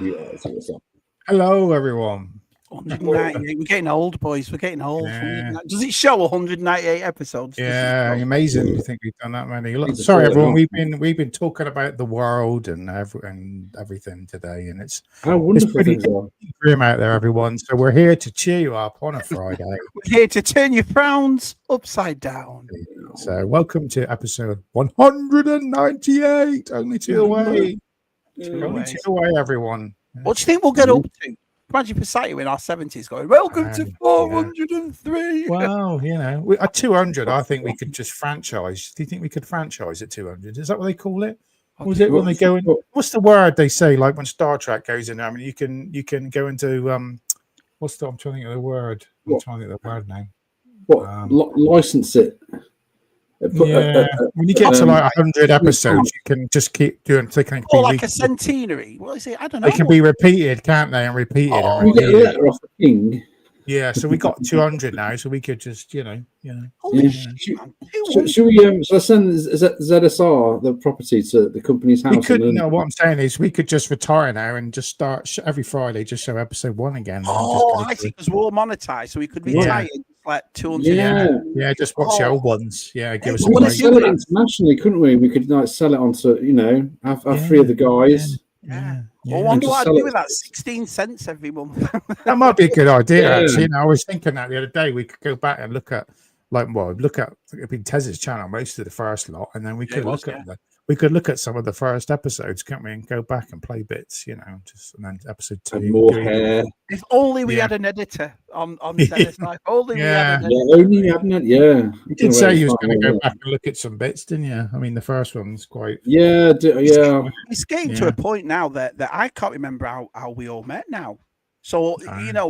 Yeah, ZSR. Hello, everyone. 198. We're getting old, boys. We're getting old. Yeah. Does it show 198 episodes? Yeah, amazing. Yeah. You think we've done that many? Look, It's a sorry, thought, everyone. huh? We've been talking about the world and everything today, and it's How wonderful pretty things are. grim out there, everyone. So we're here to cheer you up on a Friday. We're here to turn your frowns upside down. So welcome to episode 198. Only two away. Only two away, everyone. What do you think we'll get up to? Imagine for Saturday in our 70s going, welcome to 403. Well, you know, at 200, I think we could just franchise. Do you think we could franchise at 200? Is that what they call it? Or was it when they go in? What's the word they say? Like when Star Trek goes in there, I mean, you can go into I'm trying to think of the word. I'm trying to think of the word now. What? License it. When you get to like 100 episodes, you can just keep doing. They can or like a centenary. What is it? I don't know. They can be repeated, can't they? And repeated. We get a letter off the king. Yeah, so we got 200 now, so we could just, Should we? So send ZSR the property to the company's house. We could. No, what I'm saying is, we could just retire now and just start every Friday, just show episode 1 again. I see, because we're all monetized, so we could retire like 200. Yeah, just watch the old ones. Yeah, give us. We could sell it internationally, couldn't we? We could like sell it onto, have 3 of the guys. Yeah. Well, I wonder what I'd do with that 16 cents every month. That might be a good idea, actually. I was thinking that the other day. We could go back and look at, it'd be Tez's channel, most of the first lot, and then we could look at some of the first episodes, can't we? And go back and play bits, and then episode 2. And more hair. If only we had an editor on ZSR. Only we had an editor. Only we hadn't. Yeah. You did say you was going to go back and look at some bits, didn't you? I mean, the first one's quite. Yeah. It's getting to a point now that I can't remember how we all met now. So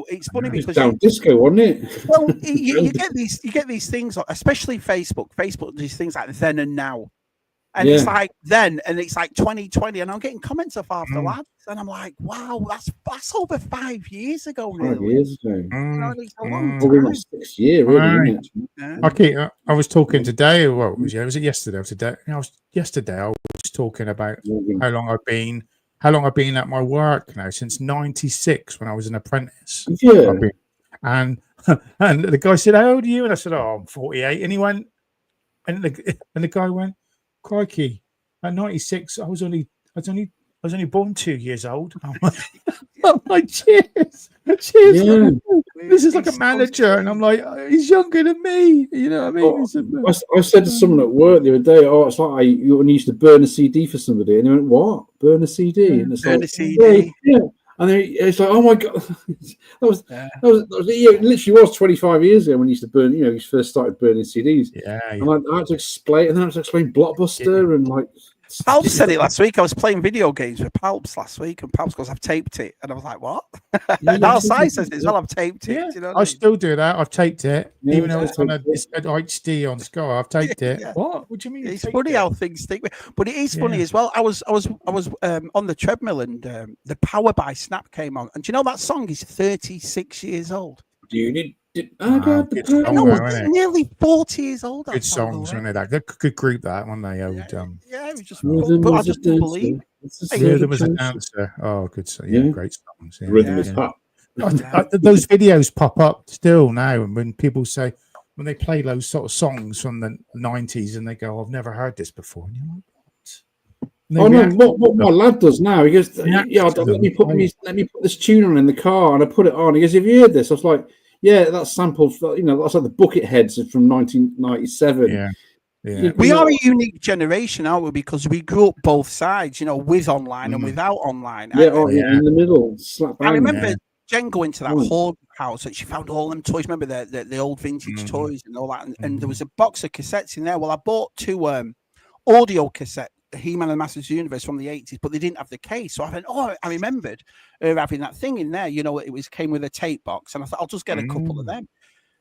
it's funny because down disco, wasn't it? Well, you get these things, especially Facebook. Facebook does things like then and now. And it's like then, and it's like 2020, and I'm getting comments of half the lads, and I'm like, "Wow, that's over 5 years ago." 5 years ago, it's a long time. 6 years, really. Okay, I was talking today. Well, was it yesterday or today? Yesterday I was talking about how long I've been at my work now, since '96 when I was an apprentice. Yeah, and the guy said, "How old are you?" And I said, "Oh, I'm 48." And he went, and the guy went, "Crikey! At 96, I was only born 2 years old." I'm like, cheers. Yeah. This is like a manager, and I'm like, he's younger than me. You know what I mean? I said to someone at work the other day, it's like when you used to burn a CD for somebody, and they went, "What? Burn a CD?" And it's burn like, a CD. Yeah. And it's like, oh my god, that literally was 25 years ago when you used to burn. You first started burning CDs. Yeah. And I had to explain, Blockbuster and like. Palps said it last week. I was playing video games with Palps last week, and Palps goes, "I've taped it," and I was like, "What?" And outside says it as well. I've taped it. Yeah. You know I still do that. I've taped it, even though it's on it. HD on Sky. I've taped it. What? What do you mean? It's funny how things stick. But it is funny as well. I was on the treadmill, and the Power by Snap came on, and do you know that song is 36 years old? Nearly 40 years old. Good songs, weren't they? That good group, that one. They old. Yeah, it was just. But I just didn't believe. Rhythm as a dancer. Oh, good. Yeah, great songs. Yeah, Rhythm is hot. Those videos pop up still now, and when people say, when they play those sort of songs from the 90s, and they go, "I've never heard this before," and you're like, what my lad does now, he goes, let me put this tune on in the car, and I put it on. He goes, "Have you heard this?" I was like, "Yeah, that's sampled. That's like the Bucketheads from 1997." Yeah. We are a unique generation, aren't we? Because we grew up both sides, with online and without online. In the middle. I remember Jen going to that hoard house and she found all them toys. Remember the old vintage toys and all that. And there was a box of cassettes in there. Well, I bought 2 audio cassettes, He-Man and the Masters of the Universe from the 80s, but they didn't have the case. So I went, I remembered having that thing in there. It came with a tape box, and I thought I'll just get a couple of them.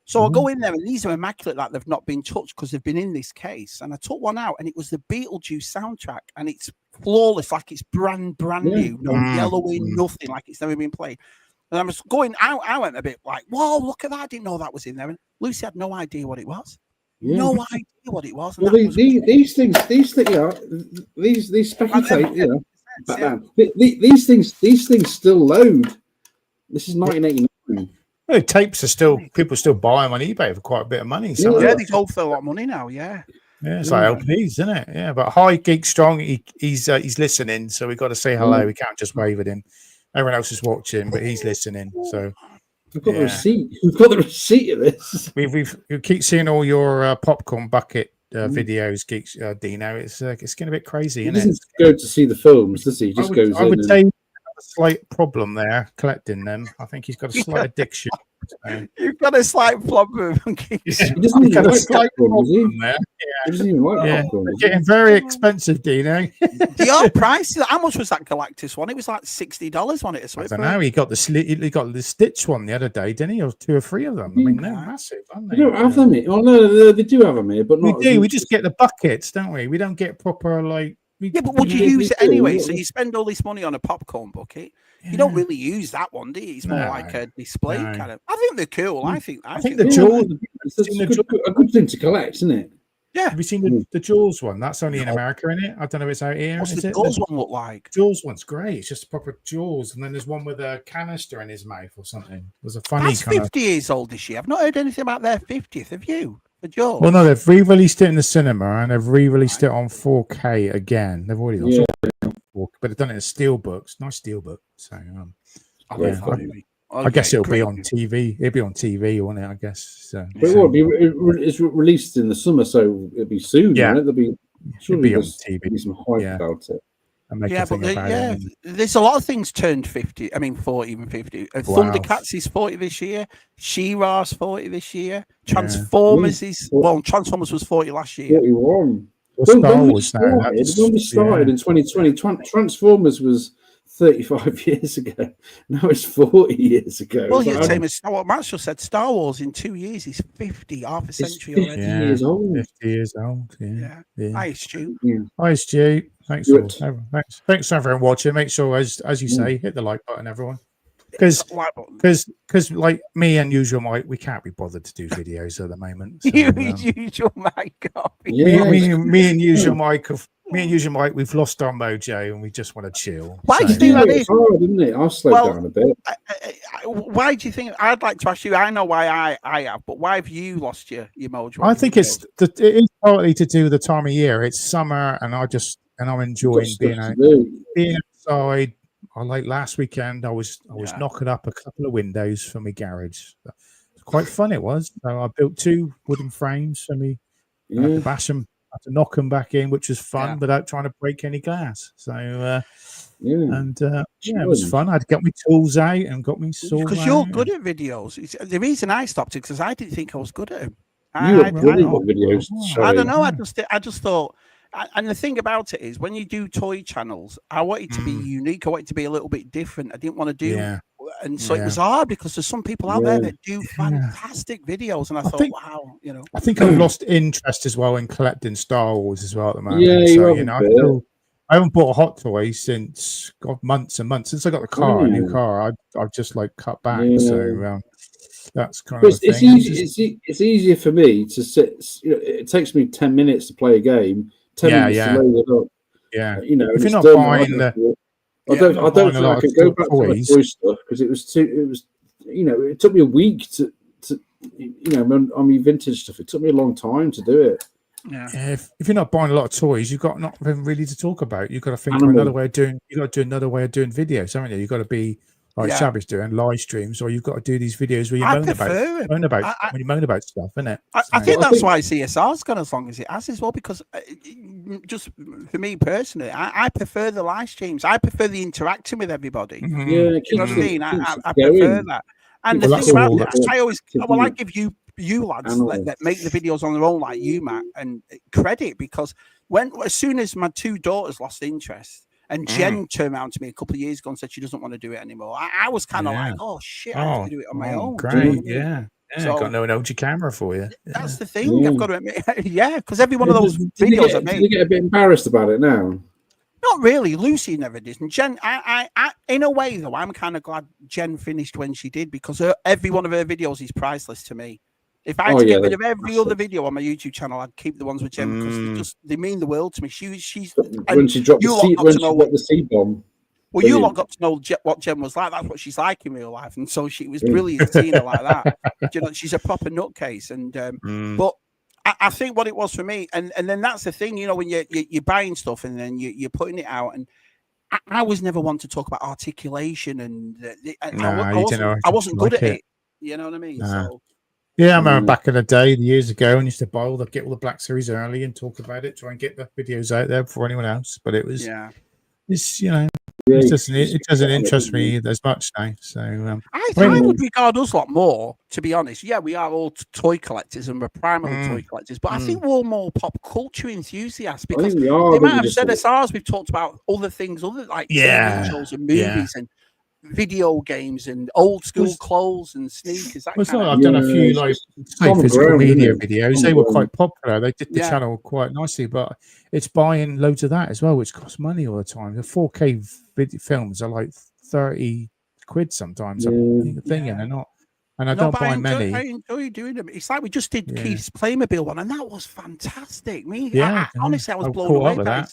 So I go in there, and these are immaculate, like they've not been touched because they've been in this case. And I took one out, and it was the Beetlejuice soundtrack, and it's flawless, like it's brand new, no yellowing, nothing, like it's never been played. And I was going out, I went a bit like, "Whoa, look at that! I didn't know that was in there." And Lucy had no idea what it was. Yeah. No idea what it was. Well, these things, these speculate, back down. These things still load. This is 1989. Well, tapes are still people still buy them on eBay for quite a bit of money. Yeah, they go for a lot of money now. Yeah, it's like LPs, isn't it? Yeah, but hi, Geek Strong, he's listening, so we've got to say hello. We can't just wave at him. Everyone else is watching, but he's listening. So we've got the receipt. We've got the receipt of this. We keep seeing all your popcorn bucket videos, Geeks Dino. It's getting a bit crazy. He doesn't go to see the films, does he? He just goes. I would say a slight problem there collecting them. I think he's got a slight addiction. So. You've got a slight problem. He doesn't even like popcorn, there. He doesn't even like popcorn. It's getting very expensive, Dino. The old price. How much was that Galactus one? It was like $60 on it. I don't know. He got the Stitch one the other day, didn't he? Or 2 or 3 of them. I mean, they're massive, aren't they? We don't have them here. Oh no, they do have them here, but not. We do. We just get the buckets, don't we? We don't get proper like. Yeah, but would you use it anyway? So you spend all this money on a popcorn bucket. Yeah. You don't really use that one, do you? It's more like a display kind of. I think they're cool. I think the Jaws. It's a good thing to collect, isn't it? Yeah. Have you seen the Jaws one? That's only in America, isn't it? I don't know if it's out here. What's the Jaws one look like? Jaws one's great. It's just proper Jaws, and then there's one with a canister in his mouth or something. There's a funny. That's 50 years old this year. I've not heard anything about their 50th. Have you? Jaws? Well, no, they've re-released it in the cinema and they've re-released it on 4K again. They've already got but they've done it in steelbooks. Nice steelbook. So, I guess it'll be on TV. It'll be on TV, won't it? I guess. So, but it's released in the summer, so it'll be soon. Yeah, it'll be. Should be on TV. Be some hype about it. There's a lot of things turned 50. I mean, 40, even 50. Thundercats is 40 this year. She-Ra's 40 this year. Transformers Transformers was 40 last year. 41. When we started in 2020, Transformers was 35 years ago. Now it's 40 years ago. Well, you're the same as what Matt just said. Star Wars in 2 years is 50, half a century already. 50 years old. 50 years old. Yeah. Hi, Stu. Hi, Stu. Thanks for everyone watching. Make sure, as you say, hit the like button, everyone. Because like me and Usual Mike, we can't be bothered to do videos at the moment. So, Usual Mike. Me and Usual Mike we've lost our mojo and we just want to chill. Why do you think that is? It's hard, isn't it? I'll slow down a bit. Why do you think? I'd like to ask you. I know why I have, but why have you lost your mojo? I think it is partly to do with the time of year. It's summer, and I'm enjoying being outside. Like last weekend, I was knocking up a couple of windows for my garage. It's quite fun. It was. So I built 2 wooden frames for me. I had to bash them. I had to knock them back in, which was fun without trying to break any glass. So it was fun. I'd got my tools out and got me saw. Because you're good at videos. The reason I stopped it because I didn't think I was good at them. You were brilliant at videos. I don't know. I just thought. And the thing about it is, when you do toy channels, I want it to be unique. I want it to be a little bit different. I didn't want to do, and so it was hard because there's some people out there that do fantastic videos, and I thought, wow, I think I've lost interest as well in collecting Star Wars as well at the moment. Yeah, so, I haven't bought a Hot Toy since months and months since I got the car, a new car. I've just like cut back. So that's kind of. It's easier for me to sit. It takes me 10 minutes to play a game. 10 minutes to load it up. Yeah, if you're not buying I don't think I could go back to my toy stuff because it was it took me a week to on my vintage stuff. It took me a long time to do it. Yeah. If you're not buying a lot of toys, you've got nothing really to talk about. You've got to think of another way of doing. You've got to do another way of doing videos, haven't you? You've got to be like Shabby's doing live streams, or you've got to do these videos where you moan about stuff, isn't it? I think that's why CSR's gone as long as it has as well, because just for me personally, I prefer the live streams. I prefer the interacting with everybody. Yeah, you know what I mean? I prefer that. And the thing about it, I give you lads that make the videos on their own, like you, Matt, and credit, because as soon as my 2 daughters lost interest, and Jen turned around to me a couple of years ago and said she doesn't want to do it anymore, I was kind of like, oh shit, I have to do it on my own. Great, so, got no OG camera for you. That's the thing. I've got to admit, because every one of those videos I made. You get a bit embarrassed about it now? Not really. Lucy never did. And Jen, I in a way though, I'm kind of glad Jen finished when she did, because every one of her videos is priceless to me. If I had to get rid of every other video on my YouTube channel, I'd keep the ones with Jem because they mean the world to me. She's when she dropped the seed bomb. Well, you lot got to know what Jem was like. That's what she's like in real life, and so she was brilliant seeing her like that. You know, she's a proper nutcase, and but I think what it was for me, and then that's the thing, you know, when you're buying stuff and then you're putting it out, and I was never one to talk about articulation, and I wasn't good at it. You know what I mean? So. Yeah, I remember back in the day, years ago, and used to buy get all the Black Series early and talk about it, try and get the videos out there before anyone else. But it was, it's it doesn't interest me as much now. So I would regard us a lot more, to be honest. Yeah, we are all toy collectors and we're primarily toy collectors, but I think we're all more pop culture enthusiasts because the amount of ZSRs we've talked about other things, other like TV shows and movies and video games and old school clothes and sneakers. I've done a few physical media videos. They were quite popular. They did the channel quite nicely, but it's buying loads of that as well, which costs money all the time. The 4K films are like 30 quid sometimes. And they're not. And I don't buy many. I enjoy doing them. It's like we just did Keith's Playmobil one, and that was fantastic. Honestly, I was blown away by that.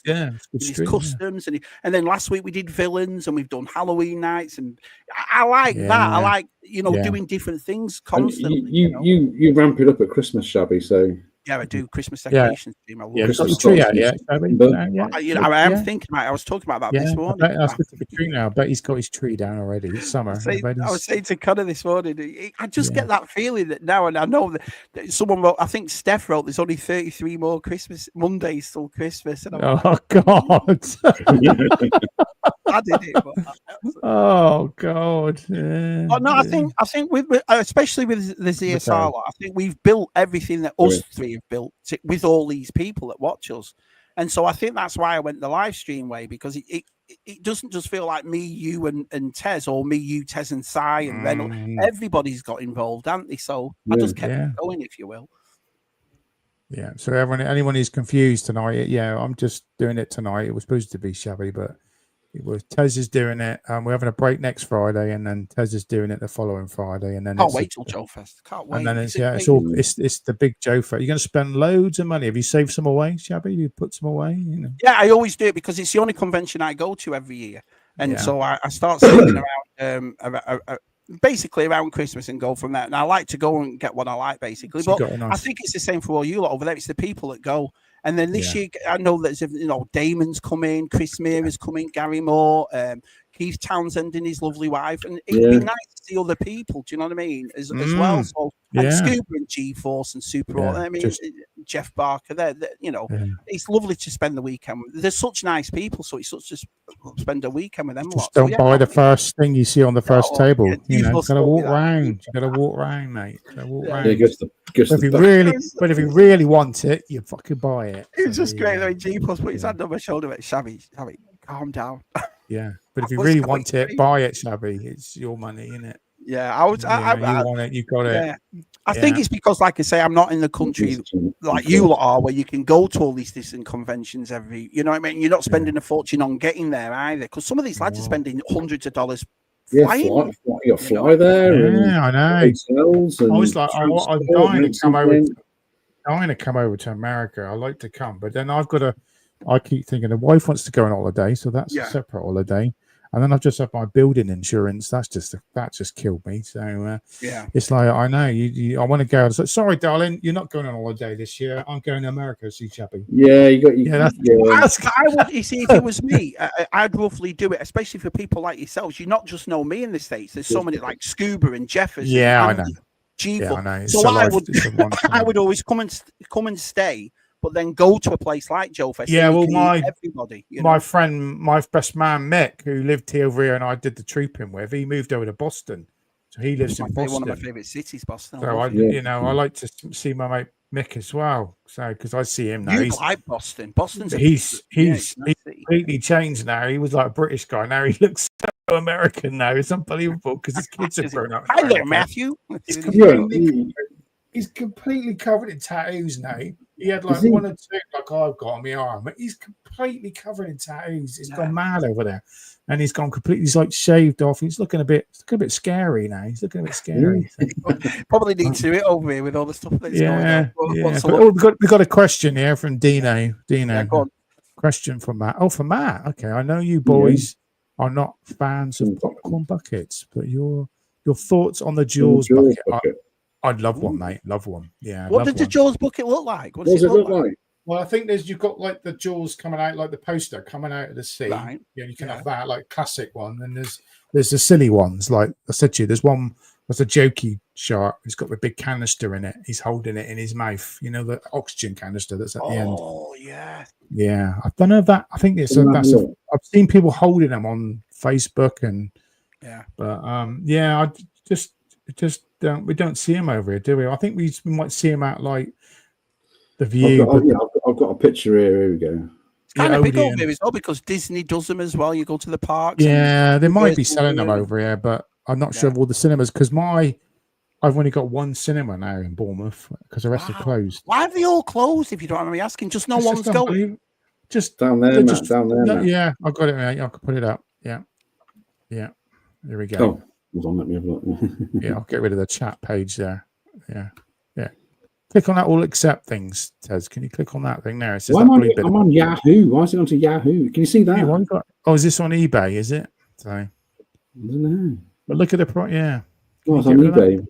His customs, and then last week we did villains, and we've done Halloween nights, and I like that. I like doing different things constantly. You ramp it up at Christmas, Shabby. So. Yeah, I do Christmas decorations. I love Christmas tree out, I am thinking about it. I was talking about that this morning. I was looking for tree now. I bet he's got his tree down already. It's summer. I was saying to Connor this morning, I just get that feeling that now, and I know that someone wrote, I think Steph wrote, there's only 33 more Christmas Mondays till Christmas. And God. I did it. Oh God. Yeah. Oh, no, I think with especially with the ZSR, I think we've built everything that us three have built with all these people that watch us, and so I think that's why I went the live stream way, because it doesn't just feel like me, you, and Tez, or me, you, Tez, and Cy and Reynolds. Everybody's got involved, haven't they? So I just kept it going, if you will. Yeah. So anyone who's confused tonight, I'm just doing it tonight. It was supposed to be Shabby, but Tez is doing it. We're having a break next Friday, and then Tez is doing it the following Friday, and then can't wait till Joe Fest. Can't wait. And then it's the big Joe Fest. You're going to spend loads of money. Have you saved some away, Shabby? You put some away? Yeah, I always do it because it's the only convention I go to every year, and so I start saving around basically around Christmas and go from there. And I like to go and get what I like, basically. But I think it's the same for all you lot over there. It's the people that go. And then this year, I know that Damon's coming, Chris Meara's coming, Gary Moore, Keith Townsend and his lovely wife, and it'd be nice to see other people. Do you know what I mean? As well. So and Scuba and G-Force and Super. I mean, Jeff Barker. It's lovely to spend the weekend. They're such nice people, so it's such to spend a weekend with them. Just don't buy the first thing you see on the first table. Gotta walk around. You gotta walk around, mate. Gotta walk around. But if you really want it, you fucking buy it. It's just great. Like G-Force put his hand on my shoulder, like, Shabby, calm down. Yeah, but if you really want it, buy it, Shabby. It's your money, isn't it? Yeah, I want it. You got it. I think it's because, like I say, I'm not in the country like you lot are, where you can go to all these different conventions every. You know what I mean? You're not spending a fortune on getting there either, because some of these lads are spending hundreds of dollars. You fly there. Yeah, I know. I was like, I'm dying to come over to America. I like to come, but then I keep thinking the wife wants to go on holiday, so that's a separate holiday. And then I've just had my building insurance. That just killed me. So it's like, I know I want to go. I was like, sorry, darling, you're not going on holiday this year. I'm going to America to see Chappie. Yeah, you got. You see, if it was me, I'd roughly do it, especially for people like yourselves. You not just know me in the States. There's so many like Scuba and Jefferson. Yeah, I know. I know. So I would always come and stay. But then go to a place like Joe Fest. Yeah, well, everybody. My friend, my best man Mick, who lived over here, and I did the trooping with. He moved over to Boston, so he lives in Boston. One of my favorite cities, Boston. So I like to see my mate Mick as well. So because I see him now, you like Boston. Boston's he's completely changed now. He was like a British guy. Now he looks so American. Now it's unbelievable because his kids have grown up. Hi there, Matthew. He's completely covered in tattoos now. He had like one or two, like I've got on my arm, but he's completely covered in tattoos. He's gone mad over there, and he's gone completely. He's like shaved off. He's looking a bit scary now. He's looking a bit scary. Probably need to do it over here with all the stuff that's going on. We got a question here from Dino. Go on. Question from Matt. Oh, from Matt. Okay, I know you boys are not fans of popcorn buckets, but your thoughts on the Jaws bucket? I'd love one, mate. Love one. Yeah. What did the Jaws bucket look like? What does it look like? Well, I think you've got like the Jaws coming out, like the poster coming out of the sea. Right. Yeah, you can have that, like classic one. And there's the silly ones, like I said to you. There's one. There's a jokey shark. He's got the big canister in it. He's holding it in his mouth. You know, the oxygen canister that's at the end. Oh yeah. Yeah, I don't know if that. I think it's I've seen people holding them on Facebook and I just don't. We don't see them over here, do we? I think we might see them at like the View. I've got a picture here. Here we go. It's kind of big over here as well because Disney does them as well. You go to the parks. Yeah, they might be selling them over here, but I'm not sure of all the cinemas because I've only got one cinema now in Bournemouth because the rest are closed. Why have they all closed? If you don't mind me asking, just no one's going. Just down there, Matt, down there. Yeah, I've got it. I can put it up. Yeah. There we go. Oh, hold on, let me have a look. Yeah, I'll get rid of the chat page there. Yeah. Click on that all accept things, Tez. Can you click on that thing there? It says I'm on Yahoo. Why is it on to Yahoo? Can you see that? Yeah, is this on eBay? Is it? So, I don't know. But look at the price. Yeah. Oh, it's on eBay.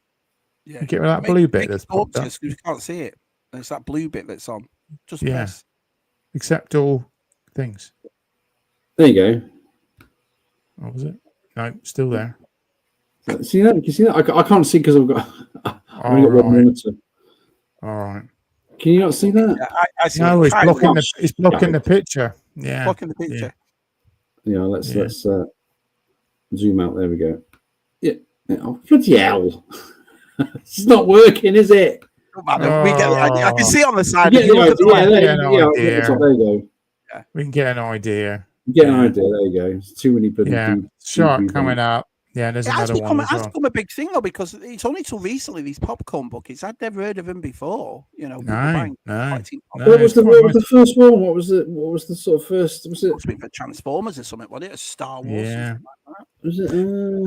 Yeah. Get rid of that blue bit that's popped up. You can't see it. It's that blue bit that's on. Just press. Accept all things. There you go. What was it? No, still there. See that? Can you see that? I can't see because I've got one monitor. All right. Can you not see that? Yeah, I see. No, it's blocking the picture. Yeah. Blocking the picture. Yeah, let's zoom out. There we go. Yeah. Oh, bloody hell. It's not working, is it? We get the idea. I can see it on the side. There you go. Yeah. We can get an idea. Get an idea. There you go. It's too many bloody shark coming up. Yeah, there's another one. It has become a big thing though because it's only till recently these popcorn buckets. I'd never heard of them before. You know, no. What was the first one? What was the sort of first? Was it for Transformers or something? Was it a Star Wars? Yeah. Was it,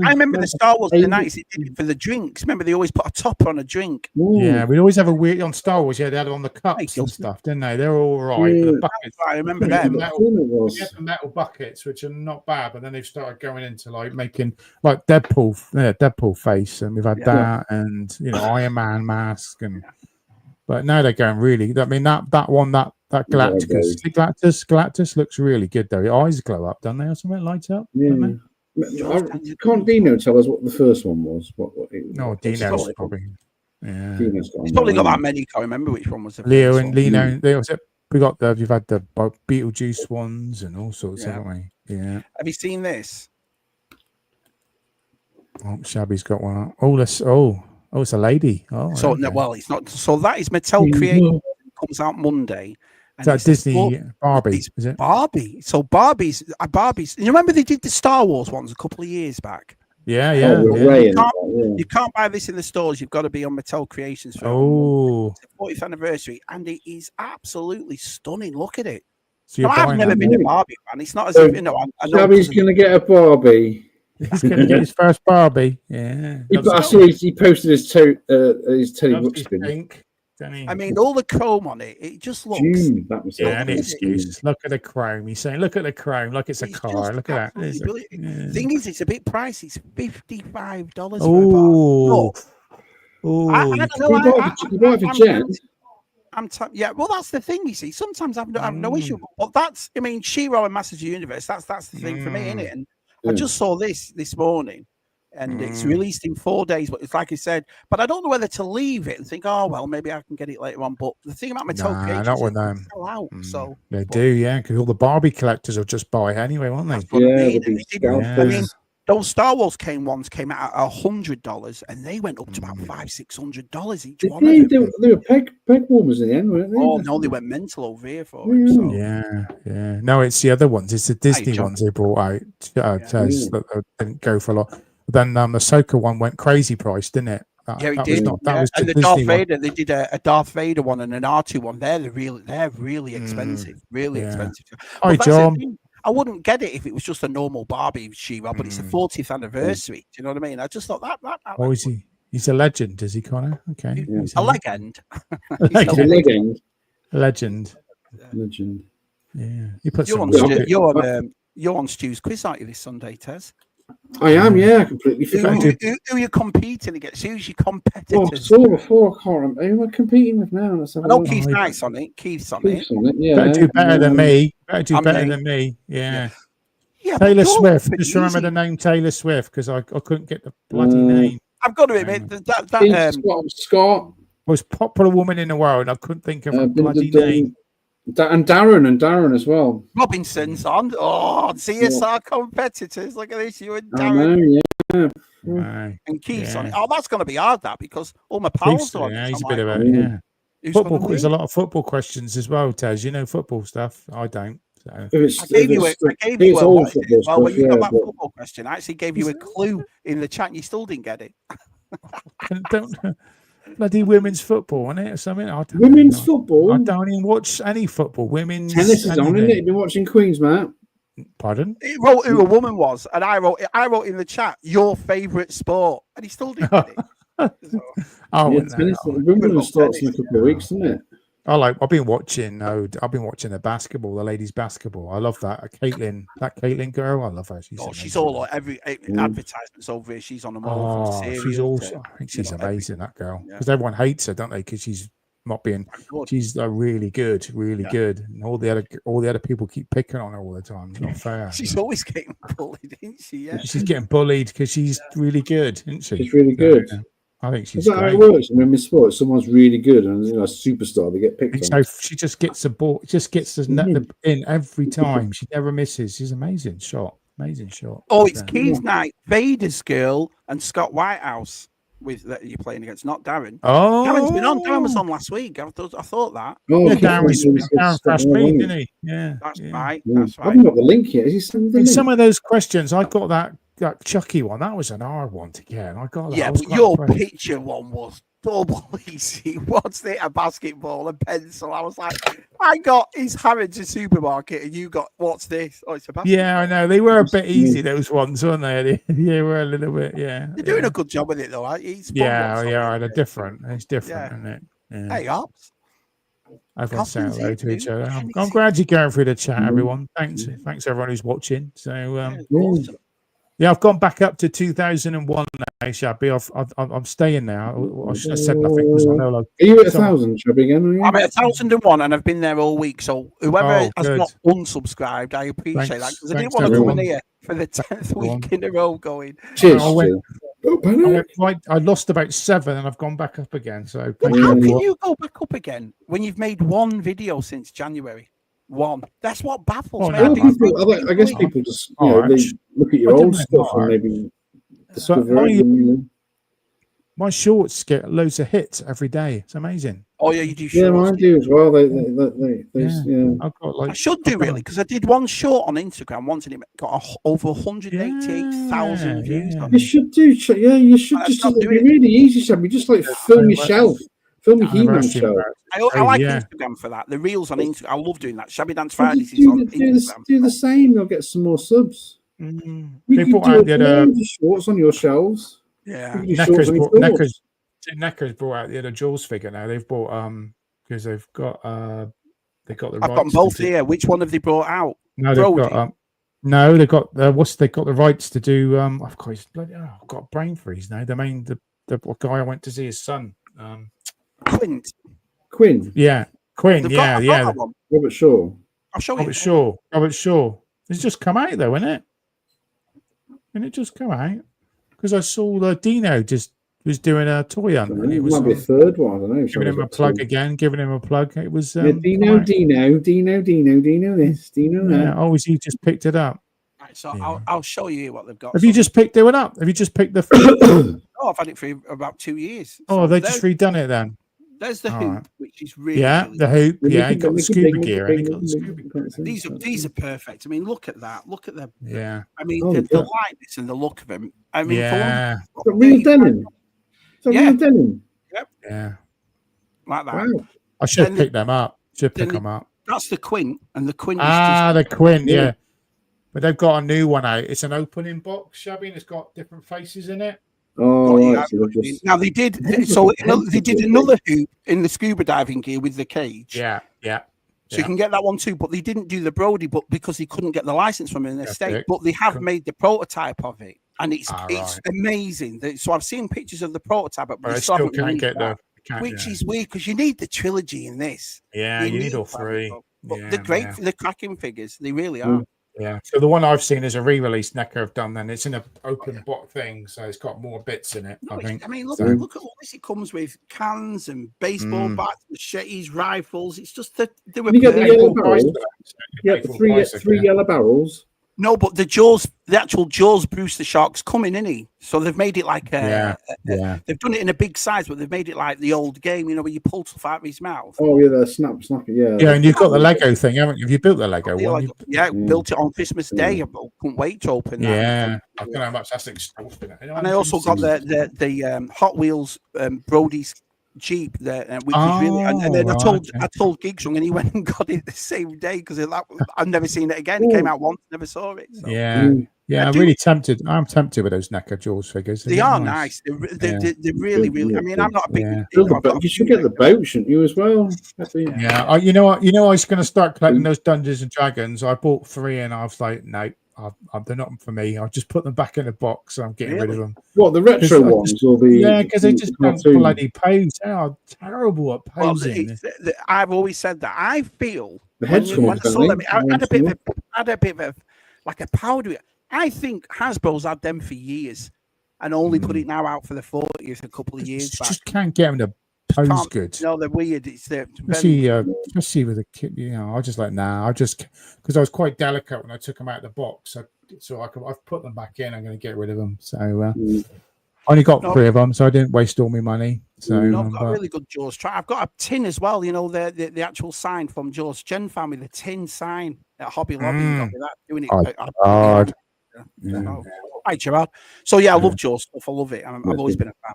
I remember the Star Wars in the 90s. It did it for the drinks. Remember, they always put a topper on a drink. Ooh. Yeah, we always have a weird on Star Wars. Yeah, they had it on the cups and stuff, didn't they? They're all right. Yeah. The buckets, I remember them. We had the metal buckets, which are not bad, but then they've started going into like making like Deadpool face, and we've had that, and Iron Man mask, but now they're going really. I mean that Galactus looks really good though. The eyes glow up, don't they, or something? Light up. Yeah. Can't Dino tell us what the first one was? Dino's probably. Yeah, he's probably got that many. I can't remember which one was the Leo and Lino. You've had the Beetlejuice ones and all sorts, haven't we? Yeah. Have you seen this? Oh, Shabby's got one. It's a lady. It's not. So that is Mattel Creations. Comes out Monday. Is that Disney Barbie? Is it Barbie? So Barbie's. You remember they did the Star Wars ones a couple of years back? Yeah. You can't buy this in the stores. You've got to be on Mattel Creations for the 40th anniversary, and it is absolutely stunning. Look at it. So I've never been a Barbie fan. It's not as if Shabby's going to get a Barbie. He's going to get his first Barbie. Yeah. I see he posted his Teddy Ruxpin. I mean, all the chrome on it, it just looks. Any excuse. Look at the chrome. He's saying, look at the chrome, like it's a car. Look at that. Thing is, it's a bit pricey. It's $55. Oh. I don't know. You buy for Jen. Well, that's the thing. You see, sometimes I have no issue. But that's, I mean, She-Ra and Masters of the Universe. That's the thing for me, isn't it? And I just saw this morning. And it's released in 4 days, but it's like I said. But I don't know whether to leave it and think, oh well, maybe I can get it later on. But the thing about Mattel Creations, not with them. Sell out. So they do, yeah, because all the Barbie collectors will just buy anyway, won't they? I mean, those Star Wars came out at $100, and they went up to about $500-$600 each one. They were peg warmers in the end, weren't they? Oh no, they went mental over here for it. So. Yeah. No, it's the other ones. It's the Disney ones they brought out. That didn't go for a lot. Then the Ahsoka one went crazy price, didn't it? Yeah, he that did. was not. That was and the the Darth Disney one. Vader. They did a Darth Vader one and an R2 one. They're really expensive. Really yeah. expensive. Hi, But that's the John. thing. I wouldn't get it if it was just a normal Barbie She-Ra, but it's the 40th anniversary. Do you know what I mean? I just thought that. Oh, is he? He's a legend, is he, Connor? Okay. Yeah. A legend. He's a legend. Legend. Legend. Yeah. You put You're some. You're on Stu's quiz, aren't you, this Sunday, Tez? I am, yeah. I completely forgot. Who are you competing against? Who's your competitors? Oh, I saw before. I can't remember. Who am I competing with now? Let's have I know a look. Keith Knight's on it. Keith's on it. Yeah. Better do better than me. Better do I'm better me. than me. Yeah. Yeah, Taylor Swift. Just remember the name Taylor Swift because I couldn't get the bloody name. I've got to admit that Scott. Most popular woman in the world. I couldn't think of her bloody name. And Darren as well. Robinson's on. Oh, ZSR competitors. Look at this, you and Darren. And Keith's on it. Oh, that's going to be hard, that, because all my pals are on it. Yeah, he's a bit of a, football. There's a lot of football questions as well, Taz. You know football stuff. I don't. So. I gave you when you got that football question, I actually gave you a clue in the chat and you still didn't get it. Don't bloody women's football, isn't it? Or something. Women's football? I don't even watch any football. Women's tennis is on, isn't it? You've been watching Queen's, Matt. Pardon? He wrote who a woman was, and I wrote in the chat your favourite sport, and he still didn't get it. Tennis. Wimbledon starts in a couple of weeks, isn't it? I've been watching the basketball, the ladies' basketball. I love that. Caitlin girl, I love her. She's all like every advertisements over here. She's on them all. She's awesome. I think she's amazing, that girl. Because everyone hates her, don't they? Because she's not being. She's really good, good. And all the other people keep picking on her all the time. It's not fair. She's always getting bullied, isn't she? Yeah. She's getting bullied because she's really good, isn't she? She's really good. I think she's. Is that how it works? I mean, in sports, someone's really good and a superstar, they get picked on. So she just gets the ball, just gets the net in every time. She never misses. She's amazing shot. Oh, it's Keith Knight, Vader's girl, and Scott Whitehouse that you're playing against, not Darren. Oh, Darren's been on. Darren was on last week. I thought that. Oh, yeah, Darren crashed me, didn't he? Yeah, that's right. That's right. I haven't got the link yet. Some of those questions, I got that Chucky one. That was an hard one to get. I got that. Yeah, but your picture one was double easy. What's it? A basketball and pencil. I was like, I got his Harrods supermarket, and you got what's this? Oh, it's a basketball. Yeah, I know they were a bit easy. Those ones, weren't they? They were a little bit. Yeah, they're doing a good job with it though. Right? It's they're different. It's different, isn't it? Yeah. Hey, Ops. Everyone say hello to each other. I'm glad you're going through the chat, everyone. Thanks everyone who's watching. So. Yeah, I've gone back up to 2001 now, Shabby. I'm staying now. I said nothing because I know. Are you at 1,000, Shabby, again? I'm at 1,001 and I've been there all week. So whoever has not unsubscribed, I appreciate that because I didn't want to come in here for the 10th week in a row going. Cheers. I lost about 7 and I've gone back up again. So how can you go back up again when you've made one video since January? One. That's what baffles me. I guess people just they look at your old stuff and maybe discover it. My shorts get loads of hits every day. It's amazing. Oh yeah, you do. Yeah, mine do as well. I should do really because I did one short on Instagram once and it got over 188,000 views. You should do. Yeah, you should just. It'd be really easy, Shabby. Just like film yourself. Film your He-Man show. I like Instagram for that. The reels on Instagram. I love doing that. Shabby Dance Fridays is on Instagram. Do the same. You'll get some more subs. They brought out the other shorts on your shelves. Yeah. Neckers brought out the other Jaws figure now. They've bought because they've got the I've got them both here. Which one have they brought out? No, they've got they've got the rights to do I've got a brain freeze now. The guy I went to see his son. Quinn. Yeah. Quinn. Yeah. Robert Shaw. I'll show you. Robert Shaw. It's just come out though, isn't it? And it just come out because I saw the Dino just was doing a toy hunt. It might be a third one. I don't know. Giving him a plug again. Giving him a plug. It was Dino this, Dino that. Oh, he just picked it up. Right, so I'll show you what they've got. Have you just picked it up? Have you just picked the? Oh, I've had it for about 2 years. Oh, they just redone it then. There's the hoop, which is really the hoop. Yeah, he got the scuba gear. These are perfect. I mean, look at that. Look at them. Yeah. I mean, the lightness and the look of them. I mean, real denim. Yeah. Denim. Yep. Yeah. Like that. Wow. I should pick them up. Should pick them up. That's the Quint, and the Quint is just the Quint, yeah. But they've got a new one out. It's an opening box, Shabby, and it's got different faces in it. Oh, right. Now they did. So they did another hoop in the scuba diving gear with the cage. Yeah. So you can get that one too, but they didn't do the Brody, but because they couldn't get the license from in the state. But they have made the prototype of it, and it's amazing. So I've seen pictures of the prototype, but I still can't get the. Which is weird because you need the trilogy in this. Yeah, you need all three. But they're great. They're cracking figures. They really are. Yeah. So the one I've seen is a re-release NECA have done. Then it's in an open box thing, so it's got more bits in it. I think. I mean, look at all this. It comes with cans and baseball bats, machetes, rifles. It's just that they were. You get the yellow barrels. Yeah, the three yellow barrels. No, but the actual Jaws Bruce the Shark's coming, isn't he? So they've made it like they've done it in a big size, but they've made it like the old game, where you pull stuff out of his mouth. Oh yeah, the snap, yeah. Yeah, and you've got the Lego thing, haven't you? Have you built the Lego one? Built it on Christmas Day. I couldn't wait to open that. Yeah, I don't know how much that's expensive. And I also got the Hot Wheels Brody's Jeep there, which was really. And then I told Gigsung, and he went and got it the same day because I've never seen it again. It came out once, never saw it. So. Yeah, I'm really tempted. I'm tempted with those NECA Jaws figures. They are nice. They're really, really. I mean, I'm not a big. You should get the boat, shouldn't you, as well? Yeah. You know what? I was going to start collecting those Dungeons and Dragons. I bought 3, and I was like, no. They're not for me. I'll just put them back in the box. I'm getting rid of them. What, the retro ones or the? Yeah, because they just don't bloody pose. They are terrible at posing. I've always said that. I feel the heads when I saw them, I had a bit of like a powder. I think Hasbro's had them for years, and only put it now out for the 40th a couple of years back. Just can't get them to pose good. No, they're weird. Especially with a kid, I just like because I was quite delicate when I took them out of the box, I've put them back in. I'm going to get rid of them. So I only got 3 of them, so I didn't waste all my money. So I've got a really good Jaws try. I've got a tin as well. The actual sign from Jaws Gen family, the tin sign at Hobby Lobby. Got me that doing it. Hi, Gerard. So I love Jaws stuff. I love it. I've always been a fan.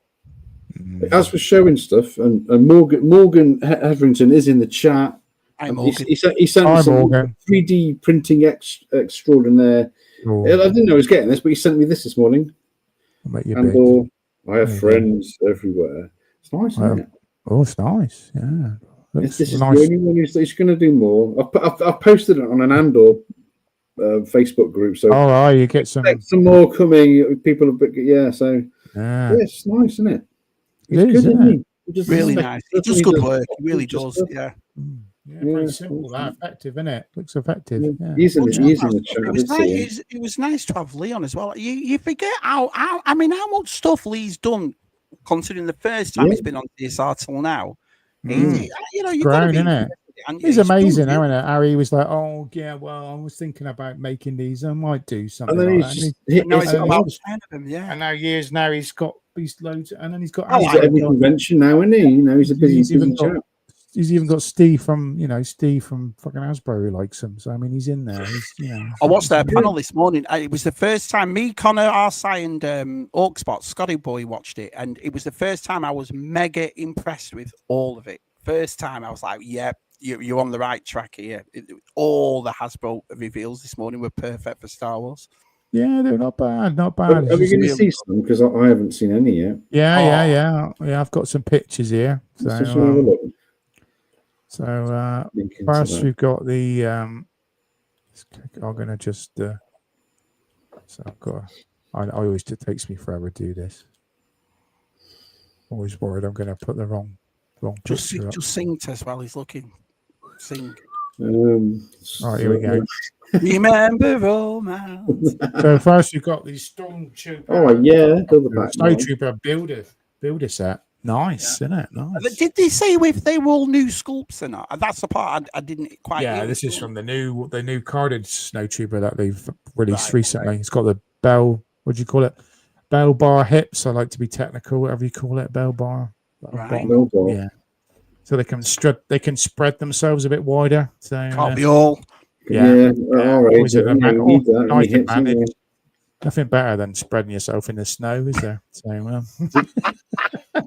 As for showing stuff, and Morgan Hetherington is in the chat. He sent me some 3D printing extraordinaire. I didn't know he was getting this, but he sent me this morning. And I have friends everywhere. It's nice, isn't it? Oh, it's nice. Yeah. This is nice. The only one he's going to do more. I've posted it on an Andor Facebook group. So you get some more coming. People so it's nice, isn't it? It's good, isn't it? Really nice. He does good work. He really does. Yeah. Pretty simple. Effective, isn't it? Looks effective. Yeah. He's in the chat. It was nice to have Lee on as well. You forget how much stuff Lee's done, considering the first time he's been on ZSR till now. You've got to be, isn't it? He's amazing, isn't it? Harry was like, "Oh yeah, well, I was thinking about making these. I might do something." And then and now he's got these loads, and then he's got every convention now, isn't he? He's a busy chap. He's even got Steve from fucking Hasbro who likes him. So I mean, he's in there. I watched their panel this morning. It was the first time me, Connor, Arsai, and Orkspot, Scotty Boy watched it, and it was the first time I was mega impressed with all of it. First time I was like, "Yeah, you're on the right track here." All the Hasbro reveals this morning were perfect for Star Wars. Yeah, they're not bad. Are we going to see some? Because I haven't seen any yet. Yeah. I've got some pictures here. So first we've got the I'm gonna just so I've got I always it takes me forever to do this. Always worried I'm gonna put the wrong just sing to us while he's looking. Sing. All right, here we go. Remember romance. So first you've got these Stormtrooper. Oh yeah, Snowtrooper builder set. Nice, isn't it? Nice. Did they say if they were all new sculpts or not? That's the part I didn't quite. Yeah, this is from the new carded Snowtrooper that they've released recently. It's got the bell. What do you call it? Bell bar hips. I like to be technical. Whatever you call it, bell bar. Right. Yeah. So they can spread themselves a bit wider. So can't be all. Yeah. All right. Nothing better than spreading yourself in the snow, is there? So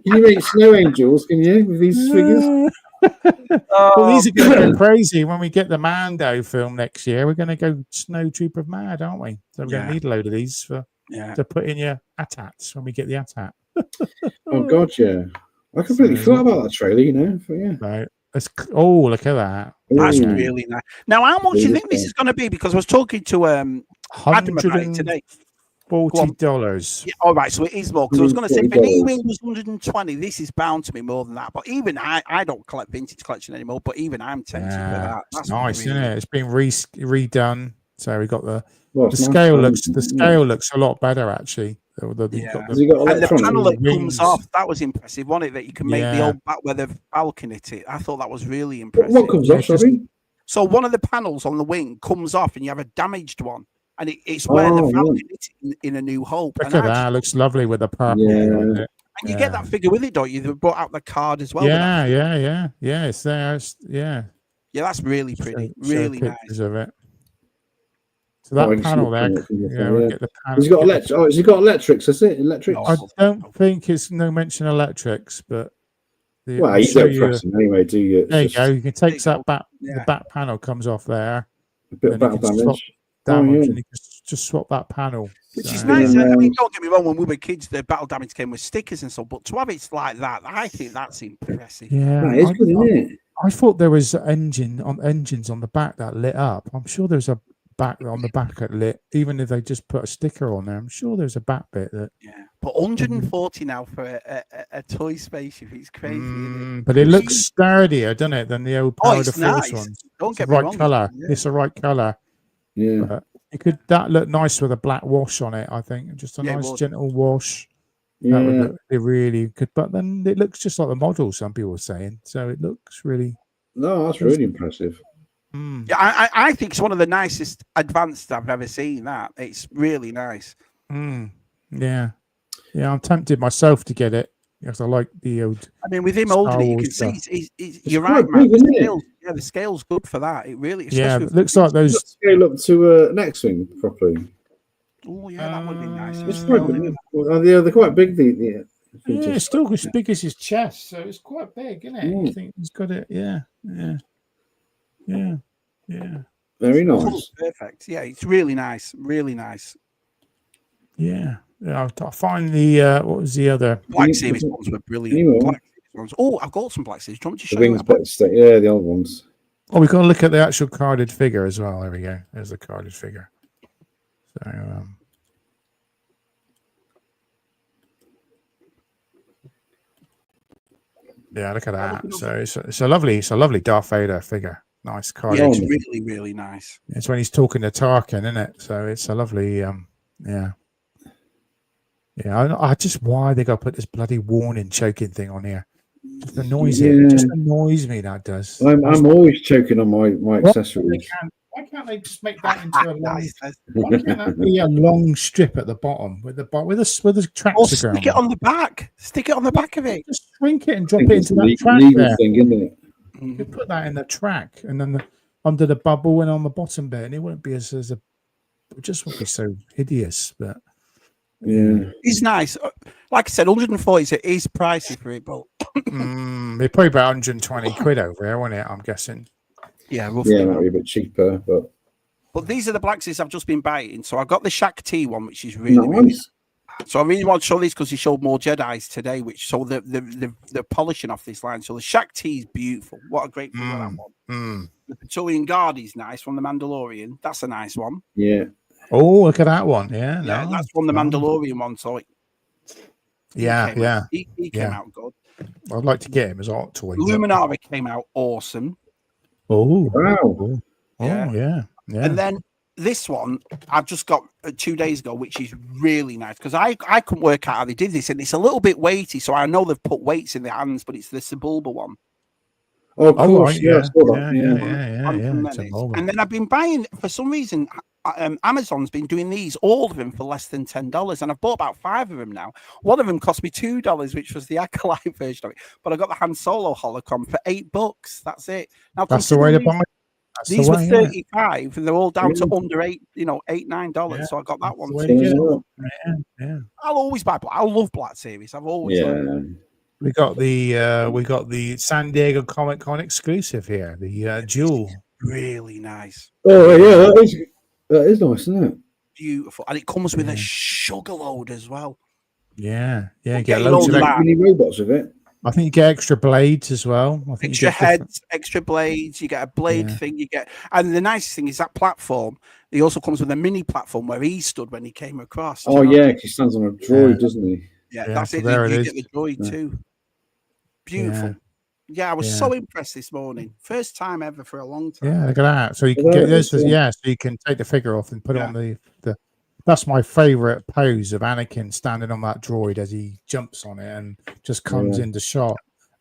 you make snow angels? Can you with these figures? Well, these are going to go crazy when we get the Mando film next year. We're going to go snow trooper mad, aren't we? So we're going to need a load of these to put in your AT-ATs when we get the AT-AT. Oh God, yeah. I completely forgot about that trailer. You know, but yeah. Right. Look at that. That's really nice. Now, how much do you think this is going to be? Because I was talking to Adam about it today. $40. Yeah, all right, so it is more. Because I was going to say, if an E-wing was 120, this is bound to be more than that. But even I don't collect vintage collection anymore. But even I'm tempted for that. That's nice, really, isn't it? It's been redone, so we got the scale looks a lot better actually. And the panel that comes off, that was impressive, wasn't it? That you can make the old back where the Falcon hit it. I thought that was really impressive. What comes off, sorry? So one of the panels on the wing comes off, and you have a damaged one, and it's where the Falcon hit it in A New Hope. Look at that! Looks lovely with the purple. And you get that figure with it, don't you? They brought out the card as well. Yeah. It's there. Yeah, that's really pretty. Really nice. Of it. So that panel there, we'll get the panel. Has he got electrics? Is it electrics? I don't think it's no mention electrics, but you don't press them anyway, do you? There you go. You can take that back. The back panel comes off there. A bit of battle damage. And you can just swap that panel. Which is nice. I mean, don't get me wrong. When we were kids, the battle damage came with stickers and so. But to have it like that, I think that's impressive. Yeah, that is good, isn't it? I thought there was engines on the back that lit up. I'm sure there's a back on the back that lit, even if they just put a sticker on there. I'm sure there's a back bit that. Yeah, but 140 now for a toy spaceship. It's crazy. Isn't it? But it looks sturdier, doesn't it, than the old Power of the Force ones? Don't get me wrong. Color. It's the right color. Yeah. But that look nice with a black wash on it. I think just a nice gentle wash. Yeah. That would look really good. But then it looks just like the model. Some people were saying, so it looks really. No, that's really impressive. Yeah, I think it's one of the nicest advanced I've ever seen. That it's really nice. Yeah, I'm tempted myself to get it because I like the old. I mean, with him holding it, you can see you're right, man. The scale's good for that. It really. It looks like those scale up to an X-wing properly. Oh yeah, that would be nice. It's quite big. They're quite big. It's still as big as his chest, so it's quite big, isn't it? I think he's got it. Yeah. Very nice. Perfect. Yeah, it's really nice. Really nice. Yeah. I'll find the what was the other Black Series ones were brilliant. Black Series ones. Oh, I've got some Black Series. Do you want me to show you? The old ones. Oh, we've got to look at the actual carded figure as well. There we go. There's the carded figure. So yeah, look at that. So it's a lovely Darth Vader figure. Nice card. Yeah, it's really, really nice. It's when he's talking to Tarkin, isn't it? So it's a lovely, I just why they got to put this bloody warning choking thing on here. Just annoys it. Just annoys me. That does. I'm always choking on my accessories. Why can't they just make that into a long? Why can't that be a long strip at the bottom with the tracks? Or stick it on the back. Stick it on the back of it. Just shrink it and drop it into that track there. Thing, isn't it? You could put that in the track and then under the bubble and on the bottom bit, and it wouldn't be it just wouldn't be so hideous. But it's nice. Like I said, 140 is pricey for it, but they're probably about 120 quid over here, won't it? I'm guessing. Yeah, roughly. Yeah, it might be a bit cheaper, but these are the Black Series I've just been buying. So I got the Shaq T one, which is really nice. So I really want to show these because he showed more Jedis today, they're polishing off this line. So the Shaq T is beautiful. What a great figure that one. The Praetorian Guard is nice from the Mandalorian. That's a nice one. Yeah. Oh, look at that one. Yeah, that's from the Mandalorian one. So he came out good. I'd like to get him as art toy. Luminara came out awesome. Oh wow! Yeah. And then this one I've just got 2 days ago, which is really nice because I couldn't work out how they did this, and it's a little bit weighty. So I know they've put weights in their hands, but it's the Sebulba one. Oh, of course, yeah. And then I've been buying for some reason. Amazon's been doing all of them for less than $10, and I've bought about 5 of them now. One of them cost me $2, which was the Acolyte version of it, but I got the Han Solo holocron for $8. That's it. Now that's the way to buy. These were 35, and they're all down to under $8, $9. Yeah. So I got that one too. Yeah. I'll always buy. I love Black Series. I've always. We got the San Diego Comic Con exclusive here. The Jewel. Really nice. Oh yeah, that is nice, isn't it? Beautiful, and it comes with a sugar load as well. Yeah. We'll You get get loads of mini robots with it. I think you get extra blades as well. I think extra heads, extra blades. You get a blade thing. You get, and the nice thing is that platform. He also comes with a mini platform where he stood when he came across. Oh yeah, he stands on a droid, doesn't he? Yeah, that's it. There you it get the droid too. Beautiful. Yeah, I was so impressed this morning. First time ever for a long time. Yeah, look at that. So you can get this. So you can take the figure off and put it on the. That's my favorite pose of Anakin standing on that droid as he jumps on it and just comes into shot.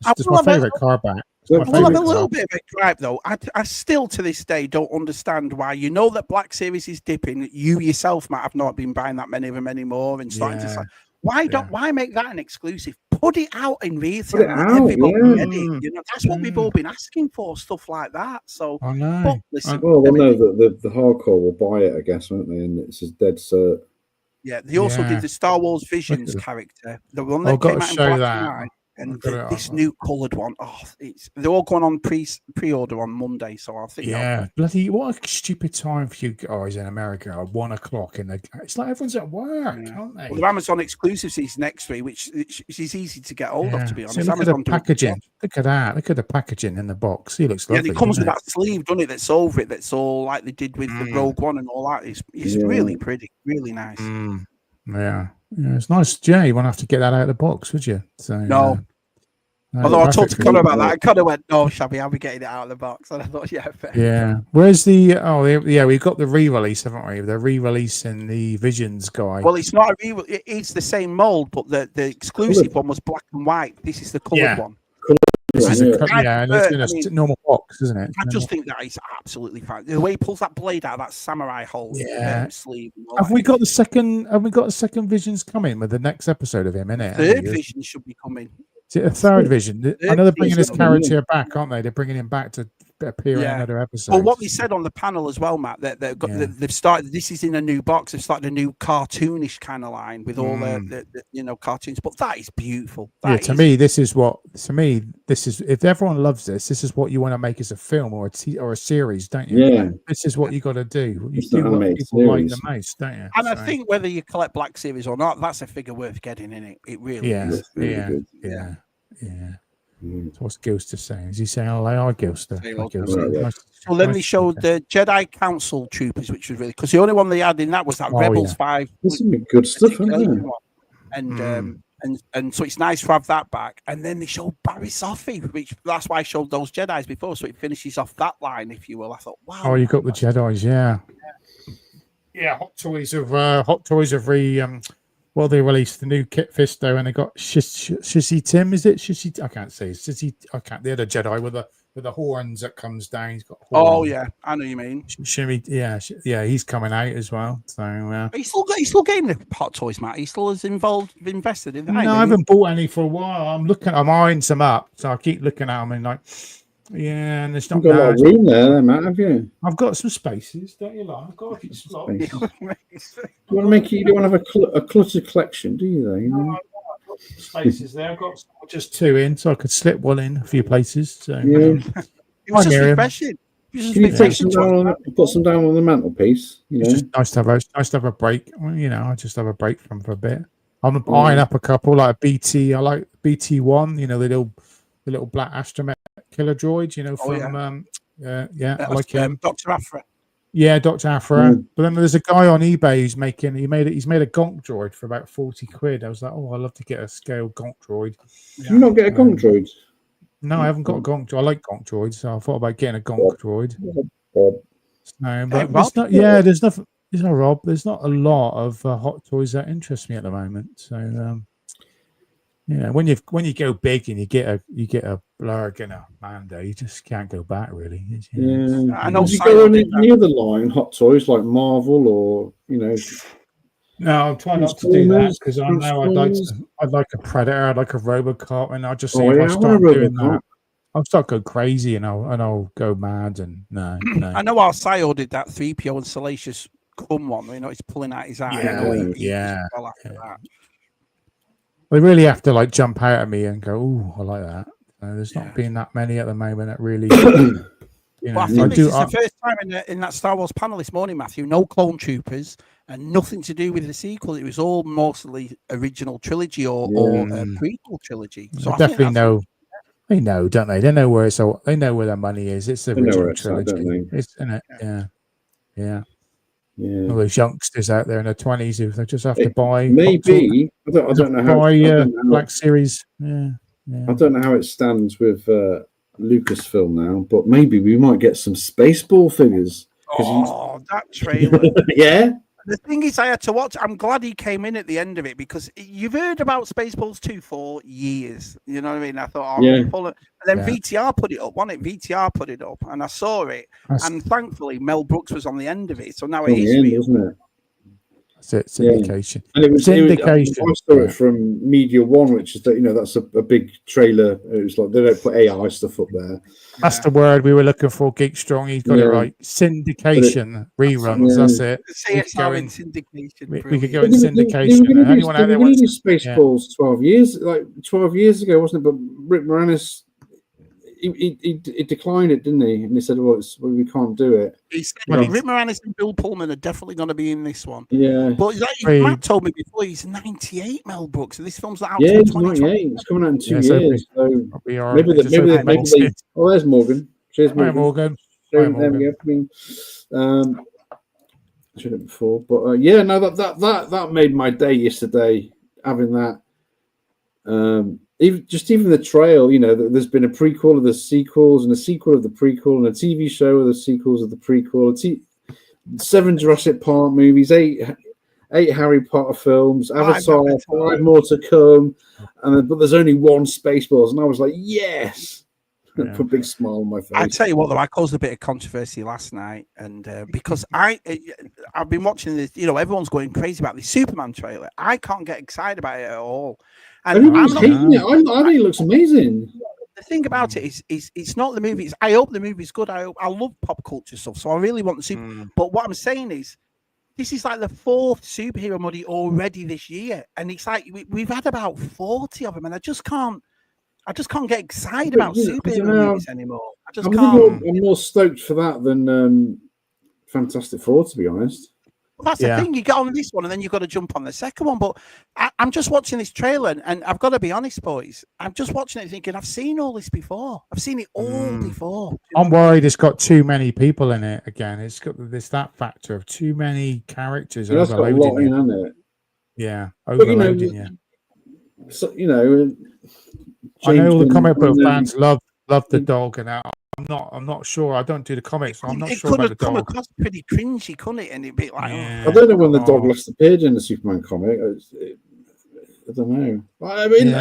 It's my favorite car back. We'll have a little bit of a gripe though. I still to this day don't understand why. You know that Black Series is dipping. You yourself might have not been buying that many of them anymore and starting to say, why make that an exclusive? Put it out in retail. Everybody get it. You know, that's what we've all been asking for, stuff like that. So I know. But listen, well, they'll know that the hardcore will buy it, I guess, won't they? And it's just dead cert. Yeah, they also did the Star Wars Visions character. The one that came out in black and white. And this new coloured one, they're all going on pre-order on Monday, so I think. Yeah, bloody what a stupid time for you guys in America at 1 o'clock it's like everyone's at work, aren't they? Well, the Amazon exclusive is next week, which is easy to get hold of, to be honest. So look at the packaging. Look at that. Look at the packaging in the box. He looks lovely. Yeah, it comes with that sleeve, doesn't it? That's over it. That's all like they did with the Rogue One and all that. It's really pretty, really nice. Yeah, it's nice. Jay, you won't have to get that out of the box, would you? So no. Although I talked to Connor about that, I kind of went, "No, Shabby, I'll be getting it out of the box." And I thought, fair. Yeah. Where's the? We've got the re-release, haven't we? The re-release in the Visions guy. Well, it's not a re-release. It's the same mold, but the exclusive one was black and white. This is the coloured one. This is and it's in a normal box, isn't it? I just think that is absolutely fine. The way he pulls that blade out of that samurai hole sleeve. Have we got the second? Have we got the second Visions coming with the next episode of him in it? Third Vision should be coming. Is it a third Vision? I know they're bringing his character back, aren't they? They're bringing him back to appear in another episode. Well, what they said on the panel as well, Matt, that they've started. This is in a new box. They've started a new cartoonish kind of line with all the cartoons. But that is beautiful. To me, this is if everyone loves this is what you want to make as a film or a series, don't you? Yeah. This is what you got to do. You do what people like the most, don't you? And I think whether you collect Black Series or not, that's a figure worth getting in it. It really is. Yeah. So what's Gilster saying? Is he saying hello? Gilster. So then they showed the Jedi Council Troopers, which was really because the only one they had in that was that Rebels 5. There's some good stuff, isn't there? And so it's nice to have that back. And then they showed Barry Sophie, which that's why I showed those Jedis before. So it finishes off that line, if you will. I thought, wow. Oh, you got the Jedis, yeah. Hot Toys have well, they released the new Kit Fisto, and they got Shissy Tim. Is it Shissy? I can't say Shissy. I can't. The other Jedi with the horns that comes down. He's got horns. Oh yeah, I know you mean. Shimmy, he's coming out as well. So he's still getting the Hot Toys, Matt. He's still as invested in that. No, I haven't bought any for a while. I'm eyeing some up, so I keep looking at them and like. Yeah, and there's not. You've got a lot of room there, Matt, have you? I've got some spaces, don't you? Like, I've got a few slots. You want to have a cluttered collection, do you? Though, you know? I've got some spaces there. I've got just 2 in, so I could slip one in a few places. So it was just refreshing. Can you put some down on the mantelpiece? It's just nice to have a break. Well, I just have a break from for a bit. I'm eyeing up a couple like a BT. I like BT1. The little black astromech killer droid, from I like him. Dr. Afra. Yeah, Dr. Afra. But then there's a guy on eBay who's made a gonk droid for about 40 quid. I was like, I'd love to get a scale gonk droid. You not get a gonk droid? No, I haven't got a gonk droid. I like gonk droids, so I thought about getting a gonk droid. No, but there's not. Yeah, there's nothing. There's no Rob. There's not a lot of Hot Toys that interest me at the moment. So. When you go big and you get a Blurg and a Mando, you just can't go back really. I know. Did you go on any other line, Hot Toys like Marvel or No, I'm trying not to do that because I know I'd like a Predator, I'd like a Robocop, and I just see if I start doing that, I'll start going crazy and I'll go mad and no. I know our Sio did that 3PO and Salacious Cum one. He's pulling out his eye. Yeah. Well after that. They really have to like jump out at me and go, "Ooh, I like that." There's not been that many at the moment that really. But I think this is the first time in that Star Wars panel this morning, Matthew. No clone troopers and nothing to do with the sequel. It was all mostly original trilogy or prequel trilogy. So I definitely know. They know, don't they? They know where it's all. They know where their money is. It's the original trilogy. It's in it. Yeah. All those youngsters out there in their 20s who they just have to buy. Maybe I don't know how. Buy Black Series. Yeah. I don't know how it stands with Lucasfilm now, but maybe we might get some Spaceball figures. That trailer! Yeah. The thing is, I had to watch. I'm glad he came in at the end of it because you've heard about Spaceballs 2 for years. You know what I mean? I thought, and then VTR put it up, wasn't it? VTR put it up, and I saw it. And thankfully, Mel Brooks was on the end of it, so now it is real, isn't it? That's it. Syndication. And it was syndication. I saw it from Media One, which is that that's a big trailer. It was like they don't put AI stuff up there. That's the word we were looking for. Geek Strong. He's got it right. Syndication reruns. That's it. ZSR in syndication. We could go in syndication. Anyone out there wants to Spaceballs 12 years ago, wasn't it? But Rick Moranis. He declined it, didn't he? And he said, "Well, we can't do it." He said, Rick Moranis and Bill Pullman are definitely going to be in this one. Yeah, but Matt told me before he's 98. Mel Brooks, and this film's out. Yeah, he's 98. It's coming out in 2 years. So maybe. Oh, there's Morgan. Cheers, Morgan. Hi, Morgan. There we go. I should have before, but that made my day yesterday having that. Even the trail, there's been a prequel of the sequels and a sequel of the prequel and a TV show of the sequels of the prequel. 7 Jurassic Park movies, 8 Harry Potter films, Avatar, 5 more to come, but there's only 1 Spaceballs, and I was like, yes. Put a big smile on my face. I tell you what, though, I caused a bit of controversy last night, and because I've been watching this, everyone's going crazy about the Superman trailer. I can't get excited about it at all. And everyone's hating it. I think it looks amazing. The thing about it is it's not the movie. I hope the movie's good. I love pop culture stuff, so I really want the Super. But what I'm saying is, this is like the 4th superhero movie already this year, and it's like we've had about 40 of them, and I just can't get excited about superhero movies anymore. I just can't. I'm more stoked for that than Fantastic Four, to be honest. Well, that's the thing. You get on this one, and then you've got to jump on the second one. But I'm just watching this trailer, and I've got to be honest, boys. I'm just watching it thinking, I've seen all this before. I've seen it all before. I'm worried it's got too many people in it again. It's got that factor of too many characters. That's got a lot in, hasn't it? Yeah, overloading you. So, I know all the comic book fans love the dog, and I'm not sure. I don't do the comics, so I'm not sure about the dog. It could have come across pretty cringy, couldn't it? And it'd be like, I don't know when the dog last appeared in the Superman comic. I don't know. I mean,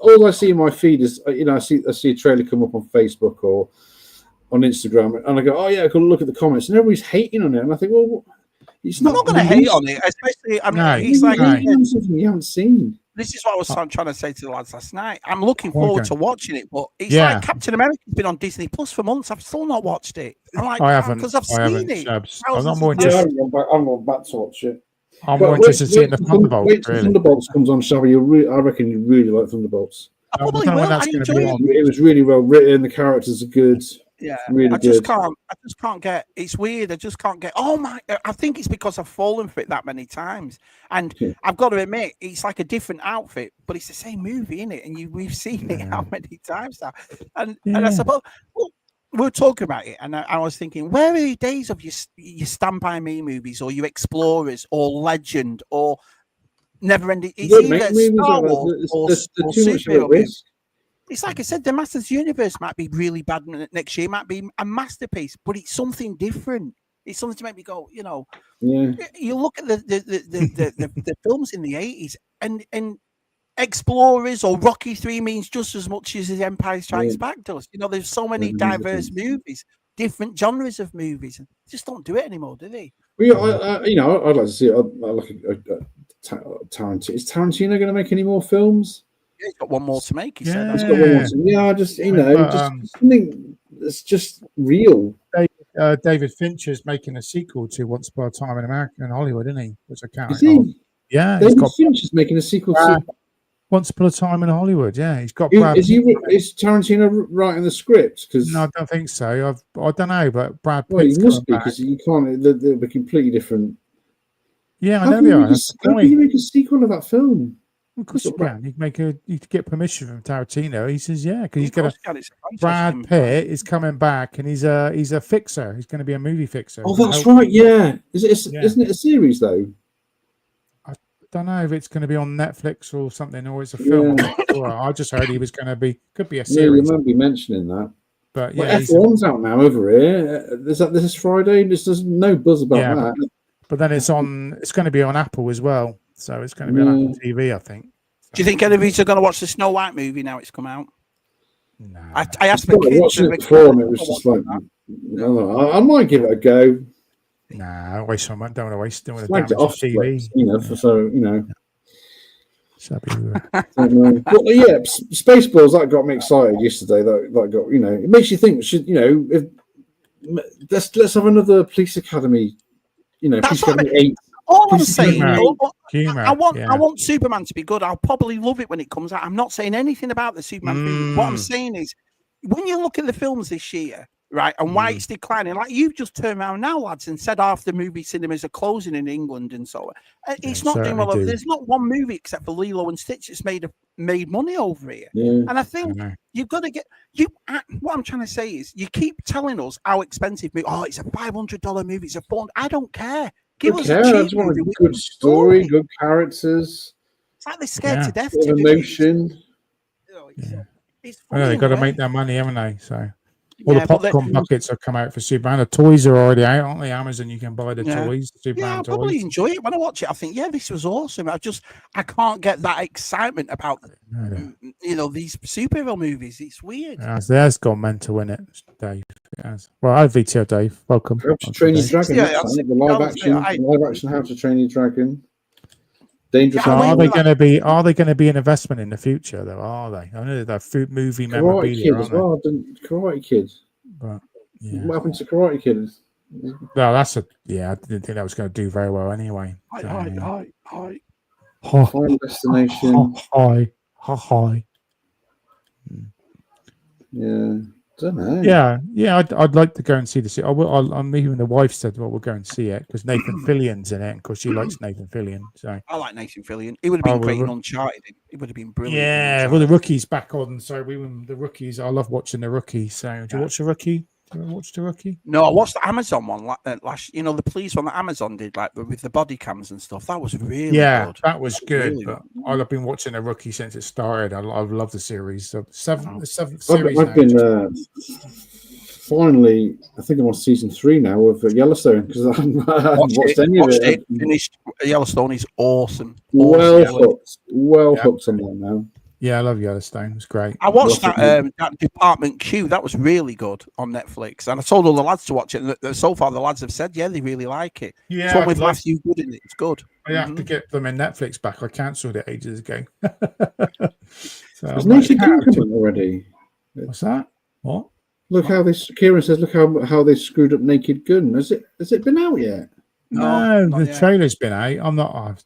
all I see in my feed is, I see a trailer come up on Facebook or on Instagram, and I go, oh yeah, I can look at the comments, and everybody's hating on it, and I think, well, it's not going to hate on it, especially. I mean, it's like something you haven't seen. This is what I was trying to say to the lads last night. I'm looking forward to watching it, but it's like Captain America's been on Disney Plus for months. I've still not watched it. I haven't because I've seen it. I'm not more interested. I'm going back to watch it. I'm more interested in seeing the Thunderbolts. Wait till Thunderbolts comes on, Shabby. I reckon you really like Thunderbolts. I probably will. I enjoy it. It was really well written. The characters are good. Yeah, really I just can't get. It's weird. I just can't get. Oh my! I think it's because I've fallen for it that many times, and I've got to admit, it's like a different outfit, but it's the same movie, isn't it? And we've seen it how many times now? And I suppose we were talking about it, and I was thinking, where are the days of your Stand By Me movies, or your Explorers, or Legend, or Never Ending? It's either Star Wars or superhero movies. It's like I said, the Masters Universe might be really bad next year, might be a masterpiece, but it's something different. It's something to make me go, you look at the films in the 80s, and Explorers or Rocky 3 means just as much as The Empire Strikes Back does. There's so many diverse movies, different genres of movies, and they just don't do it anymore, do they? Well, I'd like to see Tarantino. Is Tarantino going to make any more films? Yeah, he's got one more to make. He said, he's got one more to make. Yeah, just something that's just real. David Fincher's making a sequel to Once Upon a Time in America and Hollywood, isn't he? Which I can't. Is he? Yeah, David Fincher's making a sequel to. Once Upon a Time in Hollywood. Yeah, he's got. Is Tarantino writing the script? Because no, I don't think so. I don't know, but Brad Pitt's well, he must be back. because you can't. They're completely different. Yeah, I know they are. How can you make a sequel of that film? Of course you can. You could get permission from Tarantino. He says, yeah, because he's got Brad Pitt is coming back, and he's a fixer. He's going to be a movie fixer. Oh, that's right. Yeah, isn't it a series though? I don't know if it's going to be on Netflix or something, or it's a film. I just heard he was going to be. Could be a series. Yeah, you remember mentioning that. But yeah, F1's out now over here. This is Friday. There's no buzz about that. But then it's going to be on Apple as well. So it's going to be on Apple TV, I think. So. Do you think any of you are going to watch the Snow White movie now it's come out? No. I asked the kids. Watching it before, and it was just like, I might give it a go. Nah, waste some money. Don't want to waste. Don't want to damage off TV. Well, yeah, Spaceballs that got me excited yesterday. That got it makes you think. Let's have another Police Academy. Police Academy 8. All I'm saying, I want Superman to be good. I'll probably love it when it comes out. I'm not saying anything about the Superman film. What I'm saying is, when you look at the films this year, right, and why it's declining, like you've just turned around now, lads, and said half the movie cinemas are closing in England and so on. It's not doing well. There's not one movie except for Lilo and Stitch that's made money over here. Yeah. And I think you've got to get what I'm trying to say is, you keep telling us how expensive movie. Oh, it's a $500 movie. It's a $400. I don't care. Give us a cheap movie with good story, good characters. It's like they're scared to death. To emotion. They've got to make their money, haven't they? So all the popcorn buckets have come out for Superman. The toys are already out on the Amazon. You can buy the toys. Superman I'll toys. probably enjoy it when I watch it. I think, this was awesome. I can't get that excitement about these superhero movies. It's weird. There's gone mental in it, Dave. Well, hi VTO Dave. Welcome. How to Train Your Dragon. The live action How to Train Your Dragon. Dangerous. So are they going to be an investment in the future though? Are they? I know that food movie memorabilia as well. Karate Kid. But what happened to Karate Kid? No, that's I didn't think that was going to do very well anyway. Hi. Final Destination. Hi. Yeah. Don't know. Yeah. I'd like to go and see this. I'm even the wife said, "Well, we'll go and see it because Nathan Fillion's in it, because she likes Nathan Fillion." So I like Nathan Fillion. He would have been great in Uncharted. It would have been brilliant. Yeah, well, the Rookie's back on. So the Rookies. I love watching the Rookie. So do you watch the Rookie? Do you watch the Rookie? No, I watched the Amazon one last. The police one that Amazon did, like with the body cams and stuff. That was really good. That was good. Really but I've been watching the Rookie since it started. I love the series. So the seventh series. I've been finally. I think I'm on season 3 now of Yellowstone because I haven't watched any of it. Finished. Yellowstone is awesome. Well hooked on that now. Yeah, I love Yellowstone. It's great. I watched that Department Q. That was really good on Netflix. And I told all the lads to watch it. And so far, the lads have said, they really like it. Yeah, it's one with Matthew Good in it. It's good. I have to get them in Netflix back. I cancelled it ages ago. Has Nathan Gunn come in already? What's that? What? Look how this. Kieran says, "Look how they screwed up Naked Gun." Has it been out yet? No, the trailer's been out. I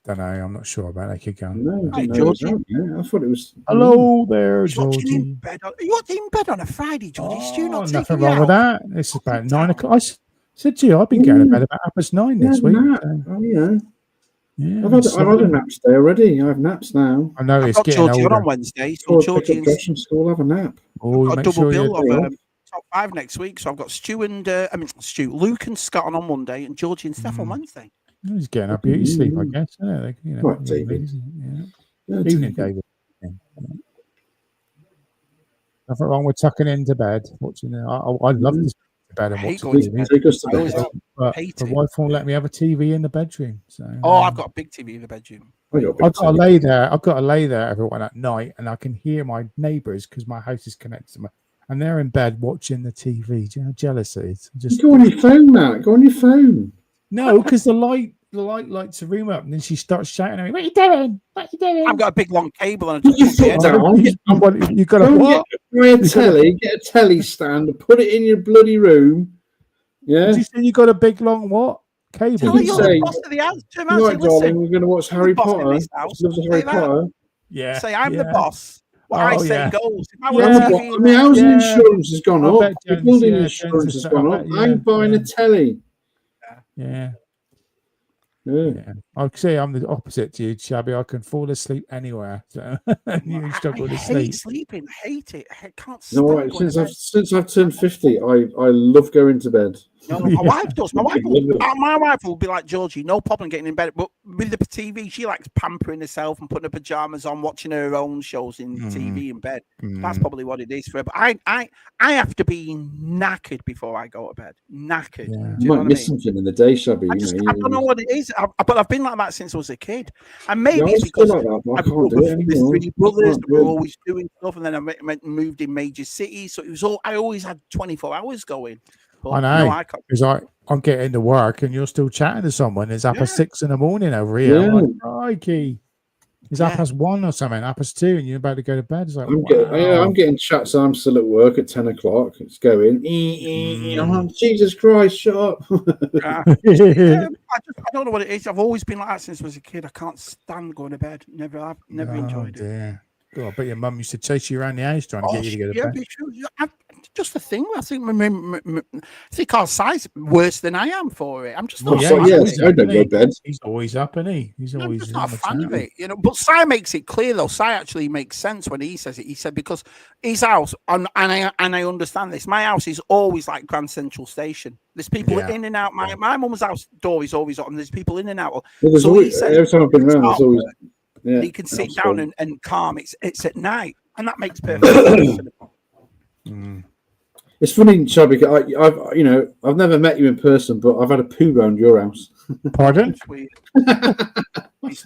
don't know. I'm not sure about Naked Gun. No, Georgie. I thought it was. Hello there, Georgie. Are you in bed on a Friday, Georgie? Nothing wrong with that. It's about 9 o'clock. I said to you, I've been going to bed about 9 this week. I've had a nap day already. I have naps now. I know it's getting older. On Wednesday, so Georgie from school have a nap. I've got a double bill of top 5 next week. So I've got Luke and Scott on Monday, and Georgie and Steph on Wednesday. He's getting a beauty sleep, I guess. David. Evening, David. Nothing wrong with tucking into bed, watching it. I love this bed and watching TV. Take us to bed. But the wife won't let me have a TV in the bedroom. So I've got a big TV in the bedroom. I've got to lay there. I've got to lay there everyone at night, and I can hear my neighbours because my house is connected to my. And they're in bed watching the TV. Do you know how jealous it is? Just go on your phone, Matt. Go on your phone. No, because the light lights the room up, and then she starts shouting at me, "What are you doing? What are you doing?" I've got a big long cable, and I just you got to what? Get a telly stand and put it in your bloody room. Yeah. Did you say you got a big long what? Cable. Right, darling, we're going to watch Harry Potter. Loves Harry Potter. Yeah. Say I'm the boss. What I say goes. If I I mean, housing insurance has gone up. The building insurance has gone up. I'm buying a telly. Yeah. I'd say I'm the opposite to you, Shabby. I can fall asleep anywhere. So you struggle to sleep. I hate sleeping. I hate it. I can't stand going to bed. Since I've turned 50, I love going to bed. No, my wife does. My wife will be like, Georgie, no problem getting in bed. But with the TV, she likes pampering herself and putting her pajamas on, watching her own shows in TV in bed. That's probably what it is for her. But I have to be knackered before I go to bed. Knackered. Yeah. You might miss something in the day, Shabby. I don't know what it is, but I've been like that since I was a kid. And maybe it's because like I grew up with 3 brothers that were always doing stuff, and then I moved in major cities. So it was I always had 24 hours going. I know, because I'm getting to work and you're still chatting to someone. It's up at 6 in the morning over here. I'm like, crikey. It's up past 1 or something, up past 2, and you're about to go to bed. It's like, I'm getting chats. I'm still at work at 10 o'clock. It's going, Jesus Christ, shut up. I don't know what it is. I've always been like that since I was a kid. I can't stand going to bed. Never enjoyed it. God, I bet your mum used to chase you around the house trying to get you to go to bed. Just the thing. I think our size worse than I am for it. I'm just not. I don't go to bed. He's always up, isn't he? He's always just not a fan of it, you know. But Si makes it clear, though. Si actually makes sense when he says it. He said because his house, and I understand this. My house is always like Grand Central Station. There's people in and out. My mum's house door is always open. There's people in and out. Well, so always, every time I've been around, there's always. Yeah, he can sit down and calm. It's at night, and that makes perfect sense. It's funny, Shabby. I've never met you in person, but I've had a poo round your house. Pardon?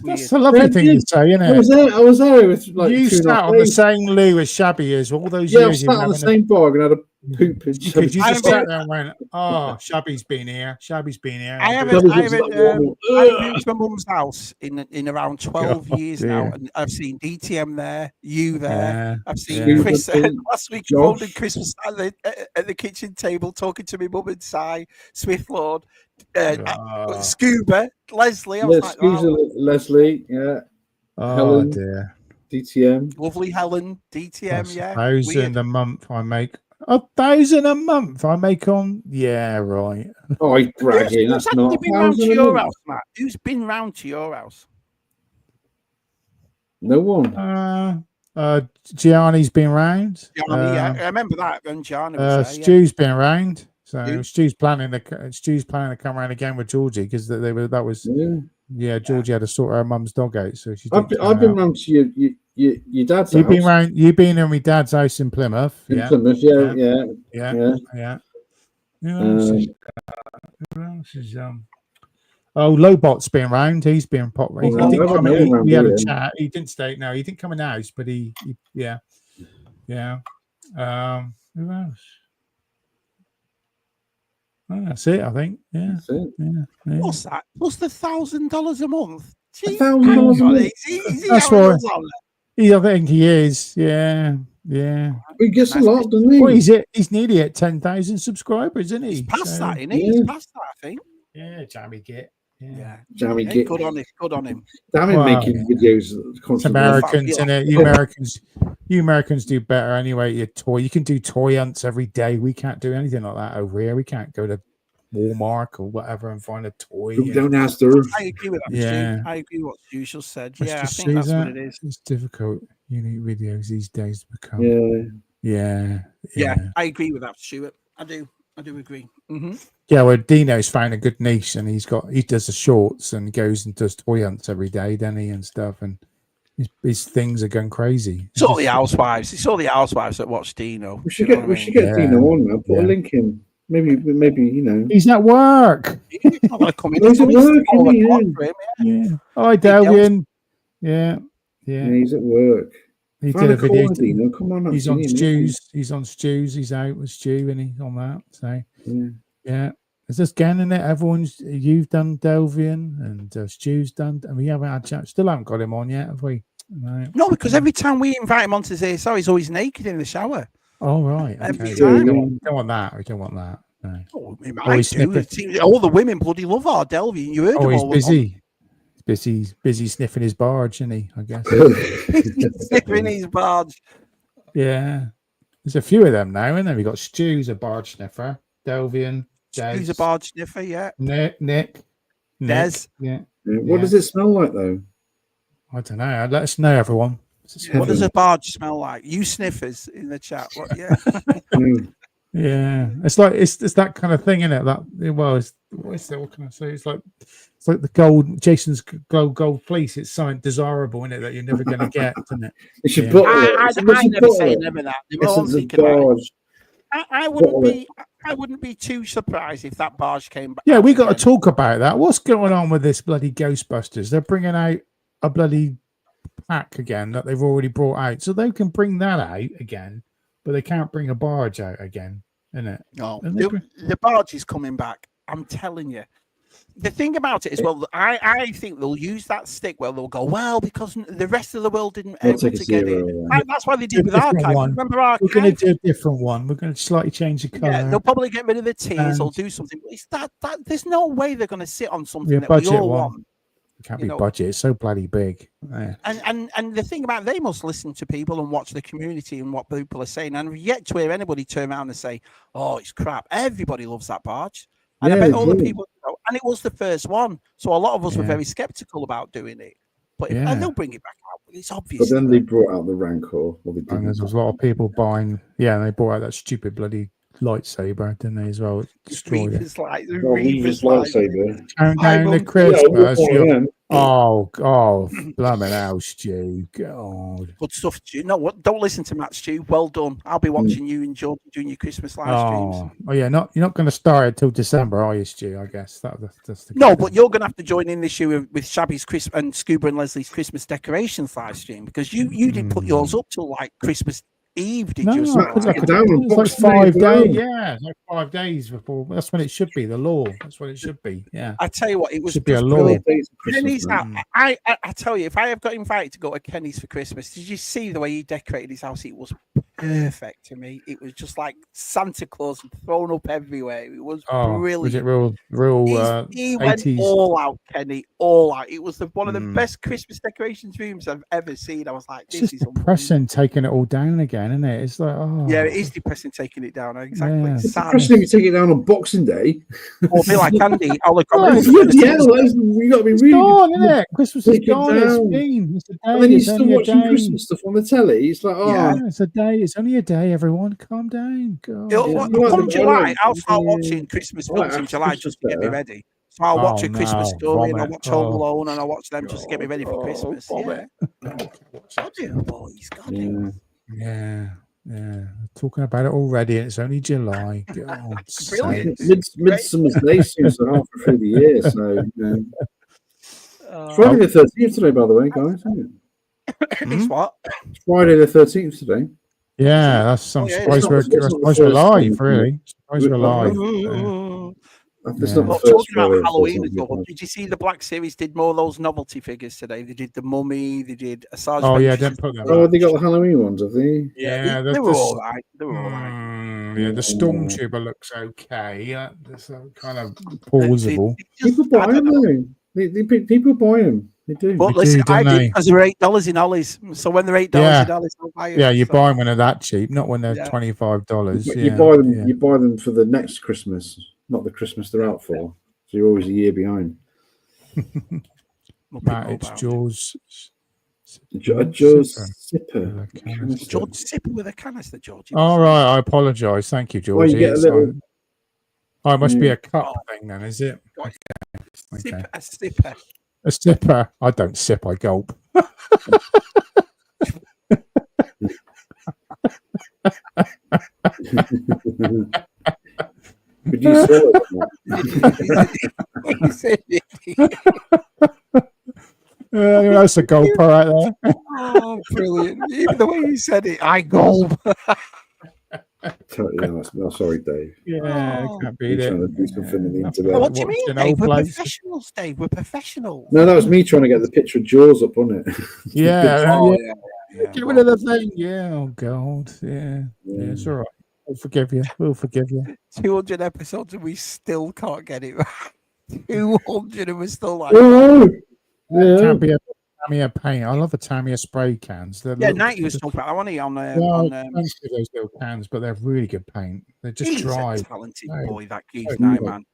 That's a lovely thing to say, isn't it? I was there with you sat on the same loo as Shabby as all those years. Yeah, I sat on the same bar and had a poop. You just sat there and went, "Oh, Shabby's been here. Shabby's been here." I haven't been to my mum's house in around 12 years now, and I've seen DTM there, you there. I've seen Chris last week. Chris was at the kitchen table talking to me mum and Si Smith Lord. Scuba, Leslie. I was like, Leslie, Helen, dear. DTM. Lovely Helen, DTM, $1,000 a month I make. $1,000 a month I make on. Yeah, right. Oh, he's bragging. That's not. Who's been round to your house, Matt? Who's been round to your house? No one. Gianni's been round. Gianni, I remember that. And Gianni was there, Stu's been around. So Stu's planning to come around again with Georgie because Georgie had to sort her mum's dog out. So I've been round to your dad's house. You've been in my dad's house in Plymouth. Yeah. Who else is Lobot's been round. He's been pop. We had a chat. He didn't stay. No, he didn't come in the house, but he. Who else? Oh, that's it, I think. Yeah. That's it. Yeah. What's that? Plus the $1,000 a month. $1,000 a month. That's what I think he is. Yeah. He gets a lot, doesn't he? Well, he's nearly at 10,000 subscribers, isn't he? He's past that, isn't he? He's past that, I think. Yeah, Jammy Git. Yeah. Jammy Git. Good on him. Damn him making videos. It's Americans, isn't it? You Americans do better anyway. You can do toy hunts every day. We can't do anything like that over here. We can't go to Walmart or whatever and find a toy. Don't ask her. I agree with that. Yeah. I agree with what you just said. I think that's what it is. It's difficult. Unique videos these days to become. Yeah. I agree with that, Stuart. I do agree. Mm-hmm. Yeah, well, Dino's found a good niche, and he does the shorts and goes and does toy hunts every day, doesn't he, and stuff, and his things are going crazy. It's all the housewives. It's all the housewives that watch Dino. We should get Dino on now. Put a link in. Maybe he's at work. He's not going to come in. He's at work. Yeah. Hi, Delvian. Yeah. He's at work. He did a video. Dino. Come on, he's on Stews. He's on Stews. He's out with Stew, and he's on that. So yeah. Is this again in it? You've done Delvian and Stew's done, and we haven't had chat. Still haven't got him on yet, have we? No, because every time we invite him onto ZSR, he's always naked in the shower. Oh right. Every time. We don't want that. No. Oh, I do. All the women bloody love our Delvian. You heard him all. He's busy sniffing his barge, isn't he? I guess. Sniffing his barge. Yeah. There's a few of them now, isn't there? We've got Stu's a barge sniffer, Delvian, Des. Stu's a barge sniffer, yeah. Nick. Des. Yeah. What does it smell like, though? I don't know. Let us know, everyone. What does a barge smell like? You sniffers in the chat. What? Yeah. Yeah. It's like it's that kind of thing, isn't it? That what can I say? It's like the gold Jason's gold fleece. It's something desirable, isn't it, that you're never going to get, isn't it? You should bottle it. I never say never that. I wouldn't be too surprised if that barge came back. Yeah, we got to talk about that. What's going on with this bloody Ghostbusters? They're bringing out a bloody pack again that they've already brought out, so they can bring that out again, but they can't bring a barge out again, innit? No, the barge is coming back. I'm telling you. The thing about it is, well, I think they'll use that stick where they'll go, well, because the rest of the world didn't able to get it. That's why they did with Archive. Remember Archive? We're going to do a different one. We're going to slightly change the colour. Yeah, they'll probably get rid of the tears or do something. But it's that there's no way they're going to sit on something that we all want. It can't be budget. It's so bloody big. Yeah. And the thing about they must listen to people and watch the community and what people are saying. And I've yet to hear anybody turn around and say, "Oh, it's crap." Everybody loves that barge, and I bet all the people. And it was the first one, so a lot of us were very skeptical about doing it. But and they'll bring it back out. It's obvious. But then they brought out the Rancor. And there's a lot of people buying. Yeah, and they brought out that stupid bloody lightsaber, didn't they, as well? Reaver's lightsaber. Countdown to Christmas. Oh, blimey hell, Stu. God. Good stuff, Stu. No, what? Don't listen to Matt, Stu. Well done. I'll be watching you and George doing your Christmas live streams. Oh yeah, you're not going to start until December, are you, Stu? I guess that's the no, but you're going to have to join in this year with Shabby's and Scuba and Leslie's Christmas decorations live stream because you didn't put yours up till like Christmas Eve, did you? It's like 5 days. Yeah, it's like 5 days before. That's when it should be. The law. That's what it should be. Yeah. I tell you what, it was should be a law. I tell you, if I have got invited to go to Kenny's for Christmas, did you see the way he decorated his house? It was perfect to me. It was just like Santa Claus thrown up everywhere. It was brilliant. Was it real? He went 80s? all out, Kenny, all out. It was one of the best Christmas decorations rooms I've ever seen. I was like, this is depressing taking it all down again, isn't it? It's like, yeah, it is depressing taking it down. Exactly. Yeah. It's depressing if you take it down on Boxing Day. Or be like Andy. You got to be really gone, isn't it? Christmas is gone. It's a day. And then you're still watching Christmas stuff on the telly. It's like, it's a day. It's only a day. Everyone, calm down. Come July, I'll start watching Christmas films in July just to get me ready. So I'll watch A Christmas Story and I'll watch Home Alone and I'll watch them just to get me ready for Christmas. Yeah. Talking about it already, and it's only July. Brilliant. Midsummer's Day seems so halfway through the year. So, Friday the 13th today, by the way, guys. Isn't it? It's what? It's Friday the 13th today. Yeah, that's some surprise. We're live, really. Surprise we're live. Talking about Halloween as well. Did you see the Black Series did more of those novelty figures today? They did the Mummy, they did a Sergeant. Oh yeah, don't put that. Oh, they got the Halloween ones, have they? Yeah, they were all right. They were all right. Yeah, the Stormtrooper looks okay. That's kind of plausible. People buy them. People buy them. They do. But listen, I did because they're $8 in Ollie's. So when they're $8 in Ollie's, I'll buy them. Yeah, you buy them when they're that cheap, not when they're $25. You buy them. You buy them for the next Christmas, not the Christmas they're out for. So you're always a year behind. Matt, it's Jaws. Jaws Sipper. George Sipper with a canister, George. All right, I apologise. Thank you, George. Oh, it must be a cup thing then, is it? Okay. A sipper. A sipper. I don't sip, I gulp. Could you sell it? That's a gulper right there. Oh, brilliant. Even the way you said it, I gulp. Sorry, Dave. Yeah, can't beat it. Do something in the internet. What do you mean, Dave? We're professionals, Dave. We're professionals. No, that was me trying to get the picture of Jaws up on it. Yeah. Get rid of the thing. Yeah. Oh, God. Yeah. It's all right. We'll forgive you. 200 episodes and we still can't get it right. 200 and we're still like... Oh, Tamiya paint. I love the Tamiya spray cans. Night was talking about that, wasn't he? Expensive, those little cans, but they're really good paint. They're just dry. He's a talented boy, that Keith Knight, man.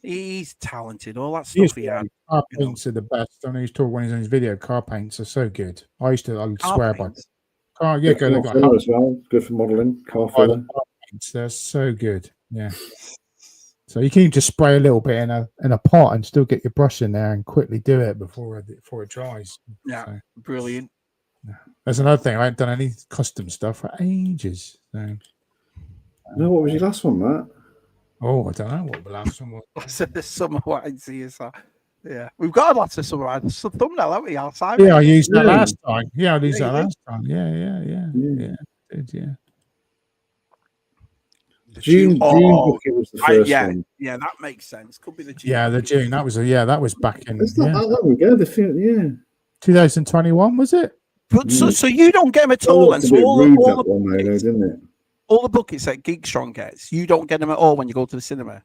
He's talented. All that stuff he had. Car paints are the best. I know he's talking when he's on his video. Car paints are so good. I swear by car. Yeah, car filler as well. Good for modelling. Car filler. They're so good. Yeah. So you can just spray a little bit in a pot and still get your brush in there and quickly do it before it dries. Yeah, so, brilliant. There's another thing. I haven't done any custom stuff for ages. So. No, what was your last one, Matt? Oh, I don't know what the last one was. The summer wine ZSR. Yeah, we've got lots of summer wine. Some thumbnail, haven't we? Outside. Yeah, I used that last time. Yeah, I used that last time. Yeah. June was the first one. Yeah, that makes sense. Could be the June. Yeah, the June. That was back in. It's not that long ago. 2021 was it? But so you don't get them at all, and so all the buckets that Geekstrong gets, you don't get them at all when you go to the cinema.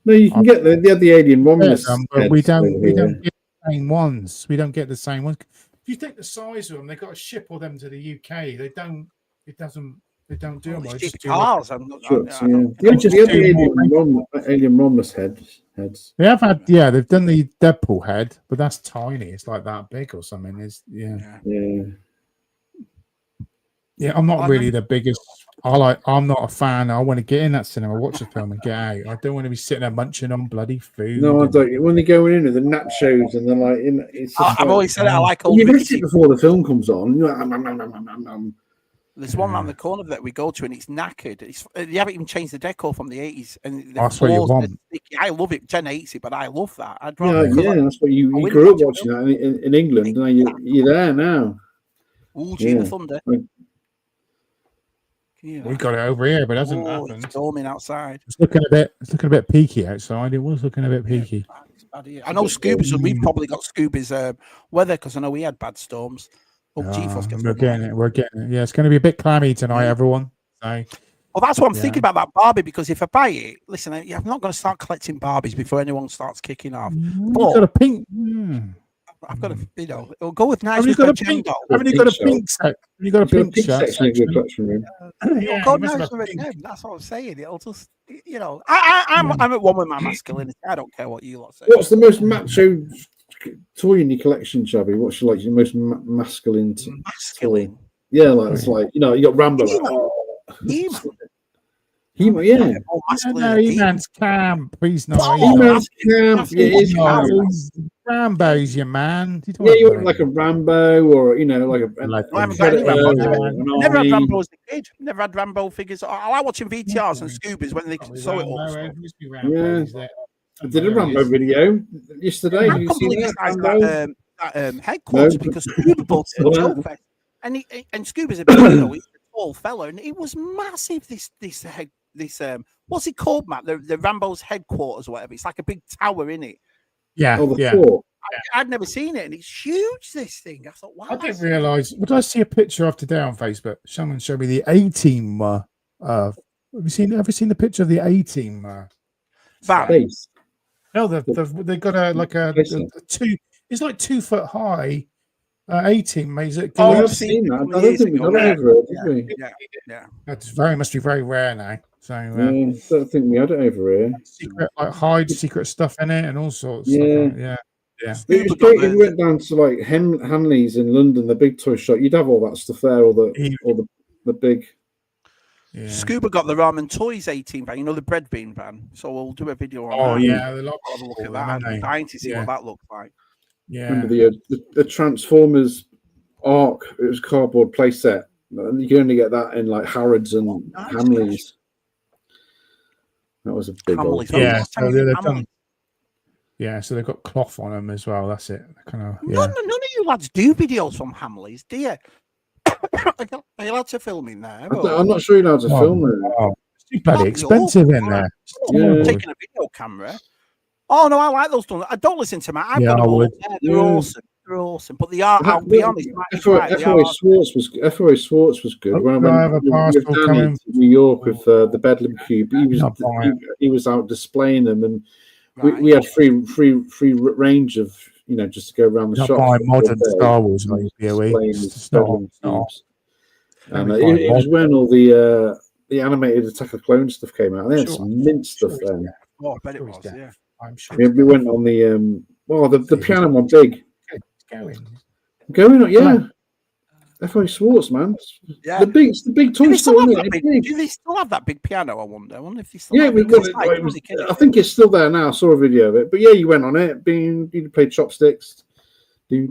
No, you can get the Alien Romulus, but we don't get the same ones. We don't get the same ones. If you think the size of them, they've got to ship all them to the UK. They don't. They don't do them. Just cars. The Alien Romulus heads. They have had. Yeah, they've done the Deadpool head, but that's tiny. It's like that big or something. Yeah, I'm not really the biggest. I'm not a fan. I want to get in that cinema, watch the film, and get out. I don't want to be sitting there munching on bloody food. No, I don't. When they're going in with the nachos and they're like, I've always said it. I like all. You've eat it before the film comes on. There's one around the corner that we go to, and it's knackered. They haven't even changed the decor from the 80s. And that's what you want. I love it. Jen hates it, but I love that. That's what you grew up watching that in England. You're there now. Ooh, Gina Thunder. We got it over here, but it hasn't happened. It's storming outside. It's looking a bit peaky outside. It was looking a bit peaky. I know Scooby's. We've probably got Scooby's weather because I know we had bad storms. We're getting it. Yeah, it's going to be a bit clammy tonight, everyone. So, well, that's what I'm thinking about that Barbie, because if I buy it, listen, I'm not going to start collecting Barbies before anyone starts kicking off. But got a pink. I've got a, it'll go with nice. Haven't you got a pink? Haven't you got a pink set? You got a pink section in your collection room? It'll go nice with it. That's what I'm saying. It'll just, I'm at one with my masculinity. I don't care what you lot say. What's the most macho toy in your collection, Shabby? What's your most masculine toy? Yeah, it's like you got Rambo. He-Man. Yeah. He-Man's camp. He's not. He-Man's camp. Yeah, he's Rambo's your man. You want like a Rambo or like a. I haven't got any Rambo. Never had Rambo as a kid. Never had Rambo figures. I like watching VTRs and Scoobies when they saw it all. Yeah. I did a Rambo video yesterday. I can't believe this guy's got headquarters because Scooby bought the Joe Fest. And Scooby's a big, he's a tall fella, and it was massive. This what's it called, Matt? The Rambo's headquarters, or whatever. It's like a big tower in it. Yeah, I'd never seen it, and it's huge. This thing, I thought, wow. I didn't realize. What did I see a picture of today on Facebook? Someone showed me the A-Team. Have you ever seen the picture of the A-Team? Space. No, they've got a two. It's like 2 foot high. A-Team made it. I've seen that. I don't think we got it over here, did we? Yeah. That's must be very rare now. So I don't think we had it over here. Secret secret stuff in it and all sorts. Yeah. If you went down to like Hanley's in London, the big toy shop, you'd have all that stuff there, all the big. Yeah. Scuba got the Ramen Toys 18 van, the bread bean van. So we'll do a video on that. Oh yeah, have a look at that. I'm dying to see what that looks like. Yeah. Remember the Transformers Arc? It was cardboard playset. And you can only get that in like Harrods and Hamleys. That was a big old. Yeah. So they've done. Yeah, so they've got cloth on them as well. That's it. Kind of. Yeah. None of you lads do videos from Hamleys, do you? Are you allowed to film in there? I'm not sure you're allowed to film it. Oh, it's too bloody expensive in there. Yeah. Taking a video camera. Oh no, I like those ones. I don't listen to them. I've got them all there. They're awesome. They're awesome. But they are. I'll be honest. FOA Schwartz was good. When I went with Danny to New York with the Bedlam Cube, he was out displaying them, and we had free range of just to go around the Not shop. buying modern Star Wars, like BOE. It's not. And it was when all the animated Attack of the Clones stuff came out. And they had some mint stuff then. Oh, I bet it was. Yeah, I'm sure. We went on the the piano one big. It's Going on, yeah. F.O. Schwartz, man. Yeah. The big toy store. Do they still have that big piano? I wonder if they still. Yeah, I think it's still there now. I saw a video of it, but yeah, you went on it. You played chopsticks. Yeah,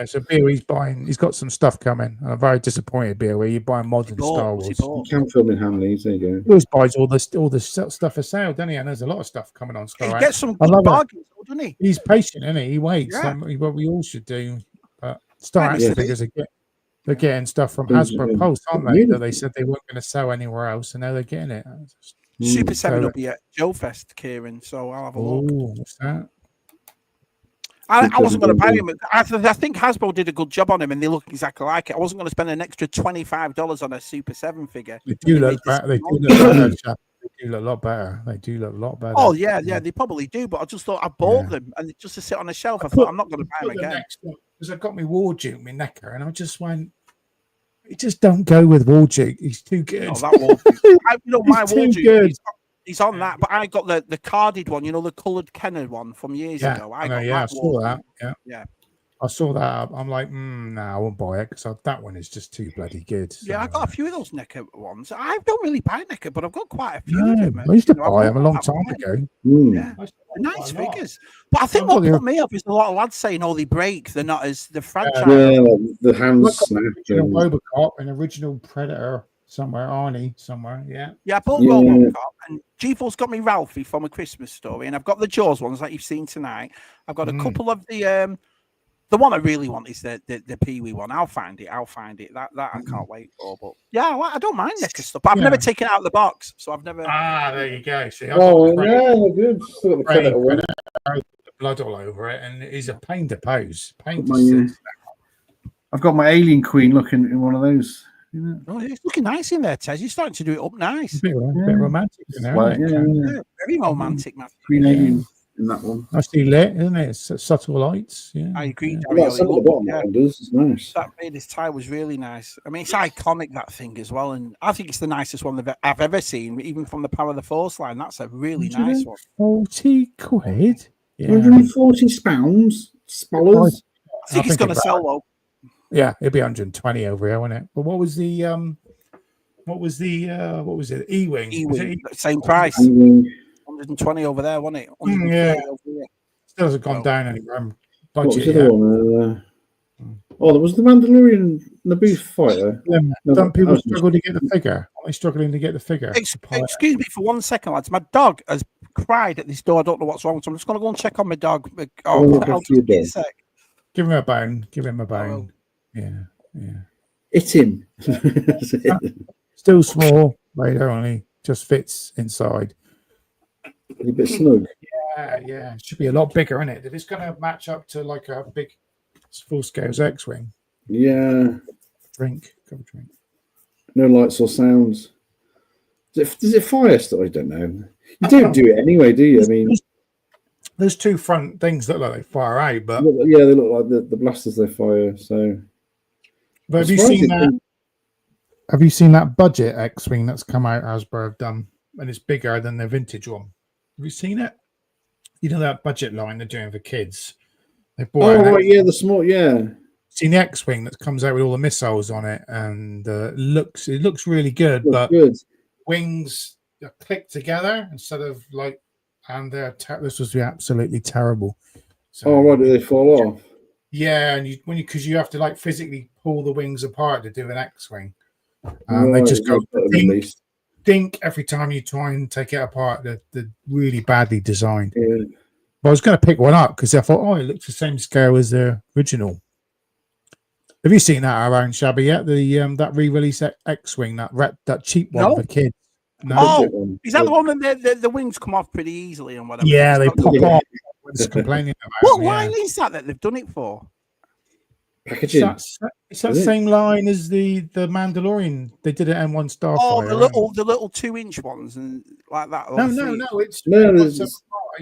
so BOE's buying. He's got some stuff coming. I'm very disappointed. BOE, you're buying modern Star Wars. You can film in Hamleys. There you go. He always buys all the stuff for sale, doesn't he? And there's a lot of stuff coming on Star. He gets some good bargains, doesn't he? He's patient, isn't he? He waits. Yeah. What we all should do. But Star Action figures they're getting stuff from Hasbro Pulse, aren't they? That they said they weren't going to sell anywhere else, and now they're getting it. Super 7 will be at Joe Fest, Kieran. So I'll have a look. What's that? I wasn't going to buy him. I think Hasbro did a good job on him, and they look exactly like it. I wasn't going to spend an extra $25 on a Super 7 figure. They do look better. They do look better. They do look a lot better. They do look a lot better. Oh yeah, they probably do. But I just thought I bought them, and just to sit on a shelf, I thought I'm not going to buy them again. Because I got my Warduke, my Necker, and I just went. It just don't go with Warduke. He's too good. Oh, that Warduke. My Warduke. He's on that, but I got the carded one, the coloured Kennard one from years ago. I saw that. Yeah. I saw that. I'm like, no, I won't buy it because that one is just too bloody good. So, yeah, I got a few of those Necker ones. I don't really buy Necker, but I've got quite a few of them. I used to buy them a long time ago. Yeah, nice figures. But I think what put me up is a lot of lads saying, "Oh, they break. They're not as the franchise." Yeah, the hands snap. Original Robocop, an original Predator. Somewhere, Arnie, somewhere, yeah. Yeah, I bought Robocop, and G-Force got me Ralphie from A Christmas Story, and I've got the Jaws ones that you've seen tonight. I've got a couple of the one I really want is the Pee-wee one. I'll find it. That I can't wait for. But yeah, I don't mind Necker stuff. But I've never taken it out of the box, so I've never. There you go. See, they're good. Still got the blood all over it, and it's a pain to pose. I've got my Alien Queen looking in one of those. Oh, it's looking nice in there, Tez. You're starting to do it up nice. A bit romantic in there. Very romantic, man. Queen Alien in that one. Nicely lit, isn't it? It's subtle lights. Yeah. I agree. That's at the bottom. It's nice. That this tie was really nice. I mean, it's iconic, that thing as well, and I think it's the nicest one I've ever seen, even from the Power of the Force line. That's a really nice one. 40 quid. Yeah. 140 pounds. Spoilers. I think it's going to sell though. Yeah, it'd be 120 over here, wouldn't it? But what was it? E-Wing. E-Wing, same price. 120 over there, wasn't it? Yeah. Still hasn't gone down anywhere. What was the other one? There was the Mandalorian Naboo fighter. Don't people struggle to get the figure? Are they struggling to get the figure? Excuse me for 1 second, lads. My dog has cried at this door. I don't know what's wrong, so I'm just going to go and check on my dog. I'll just be a sec. Give him a bone. Yeah. Hit him. Still small, right? Only just fits inside. A bit snug. Yeah. It should be a lot bigger, isn't it? If it's going to match up to like a big full-scale X-wing. Yeah. Drink. No lights or sounds. Does it fire still? I don't know. You don't do it anyway, do you? I mean, there's two front things that look like they fire out, but they look like the blasters they fire. So. But have you seen that? Have you seen that budget X-wing that's come out? Hasbro have done, and it's bigger than the vintage one. Have you seen it? You know that budget line they're doing for kids. They bought. The small, yeah. Seen the X-wing that comes out with all the missiles on it, and it looks really good. Wings are clicked together instead of like, and this was absolutely terrible. So, why do they fall off? Yeah, and because you have to like physically pull the wings apart to do an X-wing. They just go dink every time you try and take it apart. They're really badly designed. Yeah. But I was going to pick one up because I thought, it looks the same scale as the original. Have you seen that around, Shabby, yet? That re-release X-wing, that cheap one for kids. No. Is that the one that the wings come off pretty easily and whatever? Yeah, they pop off. Complaining about what line is that they've done it for? Packaging. It's that same line as the Mandalorian. They did it in one Starfire. The little 2-inch ones and like that. No. It's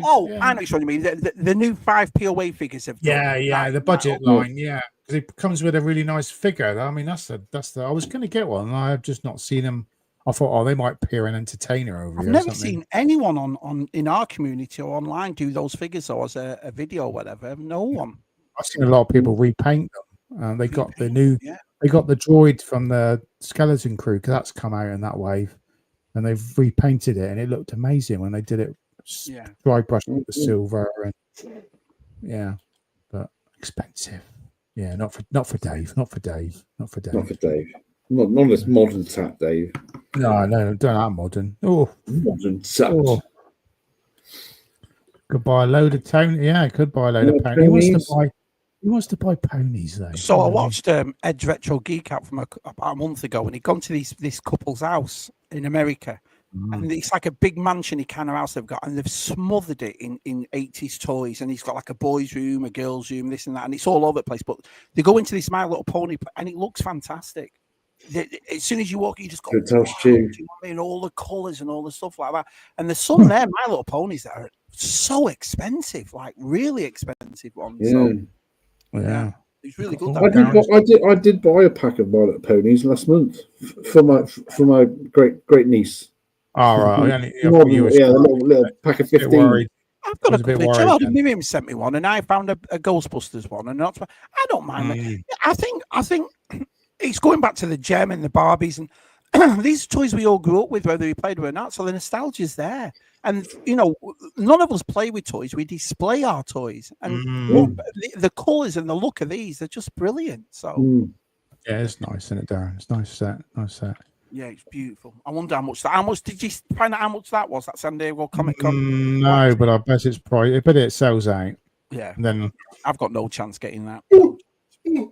Oh, yeah. I know what you mean. The new 5p away figures have done. Yeah, the budget line, yeah, because it comes with a really nice figure. I mean, that's the. I was going to get one, and I've just not seen them. I thought, they might appear an entertainer over I've here. never seen anyone on in our community or online do those figures or as a video or whatever. No one. I've seen a lot of people repaint them. They got the new. Yeah. They got the droid from the Skeleton Crew because that's come out in that wave, and they've repainted it, and it looked amazing when they did it. Yeah. Dry brush with the silver, and but expensive. Yeah, not for Dave. Not for Dave. Not for Dave. Not this modern tap, Dave. No, don't that modern. Oh, modern tap. Oh. Could buy a load of Tony. Yeah, could buy a load of ponies. He wants to buy ponies though. So I watched Ed's Retro Geek Out from about a month ago, and he'd gone to this couple's house in America. And it's like a big mansion kind of house they've got, and they've smothered it in 80s toys. And he's got like a boys' room, a girls' room, this and that, and it's all over the place. But they go into this My Little Pony, and it looks fantastic. As soon as you walk, you just go, wow, do you know what I mean? All the colours and all the stuff like that. And there's some there, My Little Ponies, that are so expensive, like really expensive ones. Yeah. So, yeah. It's really good. I did buy a pack of My Little Ponies last month for my great niece. All right. A little pack of 15. I've got a couple of children. Miriam sent me one, and I found a Ghostbusters one, and I don't mind it. I think it's going back to the Gem and the Barbies, and these toys we all grew up with, whether we played with or not. So the nostalgia's there, and none of us play with toys. We display our toys, and the colours and the look of these—they're just brilliant. So yeah, it's nice, isn't it, Darren? It's nice set. Yeah, it's beautiful. I wonder how much did you find out how much that was? That San Diego Comic Con? No, but I bet it's probably. I bet it sells out. Yeah. And then I've got no chance getting that. Give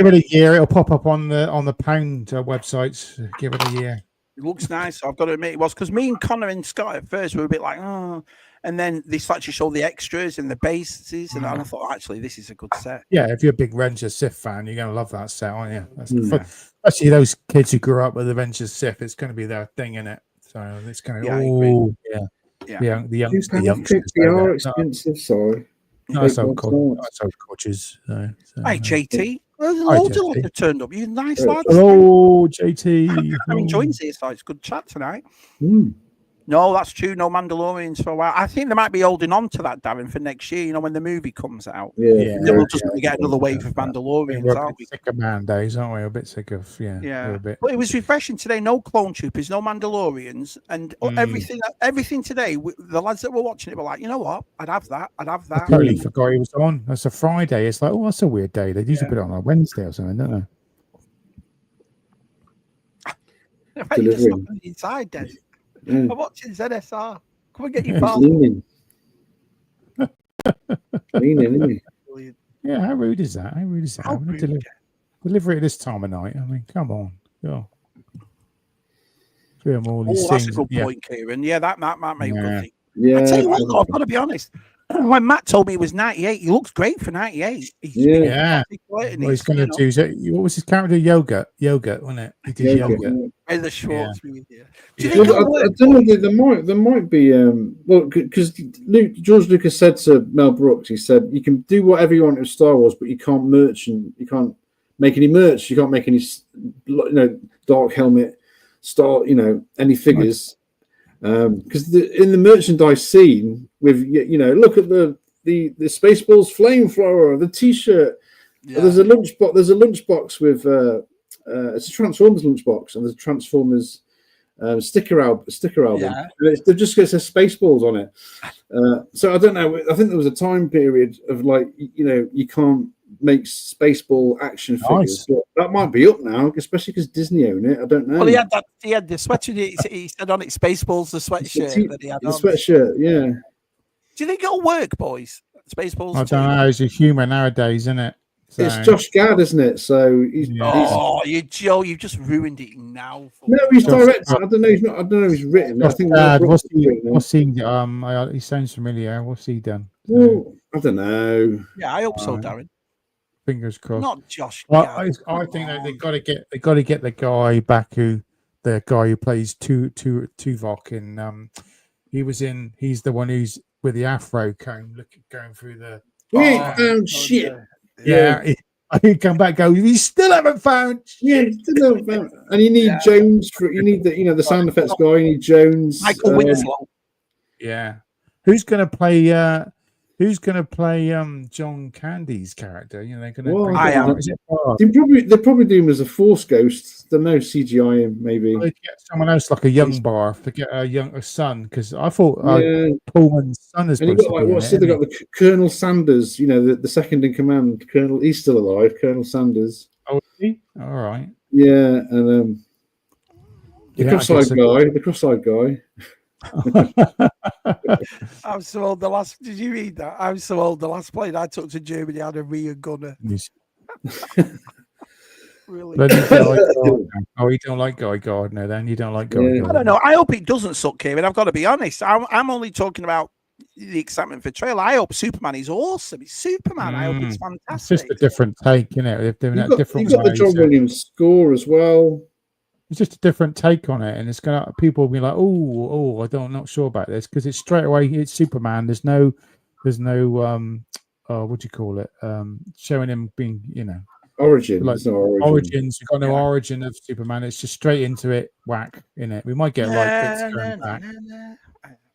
it a year. It'll pop up on the pound websites. Give it a year. It looks nice. I've got to admit, it was because me and Connor and Scott at first were a bit like, and then they started to show the extras and the bases, and I thought, actually, this is a good set. Yeah, if you're a big Rangers Sith fan, you're going to love that set, aren't you? Especially those kids who grew up with the Rangers Sith, it's going to be their thing, isn't it? So it's going to the youngsters. They are expensive, sorry. No, so coaches. Hey, JT. There's loads of them turned up. You're nice lads. Hello, JT. I'm enjoying this. It's good chat tonight. No, that's true. No Mandalorians for a while. I think they might be holding on to that, Darren, for next year. When the movie comes out, then we're just going to get another wave of Mandalorians. We're a bit sick of Mandays, aren't we? A bit sick of yeah. But it was refreshing today. No clone troopers, no Mandalorians, and everything today. The lads that were watching it were like, you know what? I'd have that. I totally forgot it was on. That's a Friday. It's like, that's a weird day. They usually put it on a Wednesday or something, don't they? You're just on the inside, Des. I'm watching ZSR. Come and get your pal. Leaning. Yeah, how rude is that? Deliver it this time of night. I mean, come on. Yeah. That's a good point, Kieran. Yeah, that might make a good thing. Yeah. I tell you what, though, I've got to be honest. When Matt told me he was 98, he looks great for 98. Well, he's going to do. What was his character? Yogurt, wasn't it? He did yogurt. And the Schwartz movie. I don't know. There might be. Because George Lucas said to Mel Brooks, he said, "You can do whatever you want with Star Wars, but you can't you can't make any merch. You can't make any, Dark Helmet, any figures." Because in the merchandise scene, with look at the Spaceballs flamethrower, the T-shirt. Yeah. There's a lunchbox. There's a lunchbox with it's a Transformers lunchbox, and there's a Transformers sticker album. Yeah. They've just got Spaceballs on it. So I don't know. I think there was a time period of you can't make Spaceball action figures. But that might be up now, especially because Disney own it. I don't know. Well, he had the sweatshirt. He said on it, Spaceballs, the sweatshirt that he had. The sweatshirt, yeah. Do you think it'll work, boys? Spaceballs. I don't know. It's a humour nowadays, isn't it? So. It's Josh Gad, isn't it? So Joe, you've just ruined it now. No, he's directed. I don't know. I don't know. He's written. I think. What's he? He sounds familiar. What's he done? Well, I don't know. Yeah, I hope so, Darren. Fingers crossed. Not Josh. Well, I think that they got to get the guy back the guy who plays Tuvok He's the one who's with the afro comb, going through the. We ain't found shit. Yeah. He'd come back, go. You still haven't found. Yeah, still haven't found. And you need Jones for. You need the sound effects guy. You need Jones. Michael Winslow. Yeah. Who's gonna play? John Candy's character? You know, they're gonna. Well, I am. They'll probably do him as a Force ghost. They'll no CGI him maybe. Well, get someone else like a young bar to get a son, because I thought Pullman's son is. And you got they got the Colonel Sanders. You know, the second in command. Colonel, he's still alive. Colonel Sanders. Oh, is he? All right. Yeah, and the cross-eyed guy. I'm so old. Did you read that? I'm so old. The last plane I took to Germany had a rear gunner. Really? You don't like Guy Gardner, then? You don't like Guy Gardner? I don't know. I hope it doesn't suck, Kieran. I've got to be honest. I'm only talking about the excitement for trailer. I hope Superman is awesome. It's Superman. I hope it's fantastic. It's just a different take, you know. They're doing it different. You've got the John Williams score as well. It's just a different take on it, and it's gonna people will be like, I'm not sure about this, because it's straight away it's Superman. There's no what do you call it? Showing him being, you know, origins. We've got no origin of Superman. It's just straight into it, whack in it. We might get bits going back.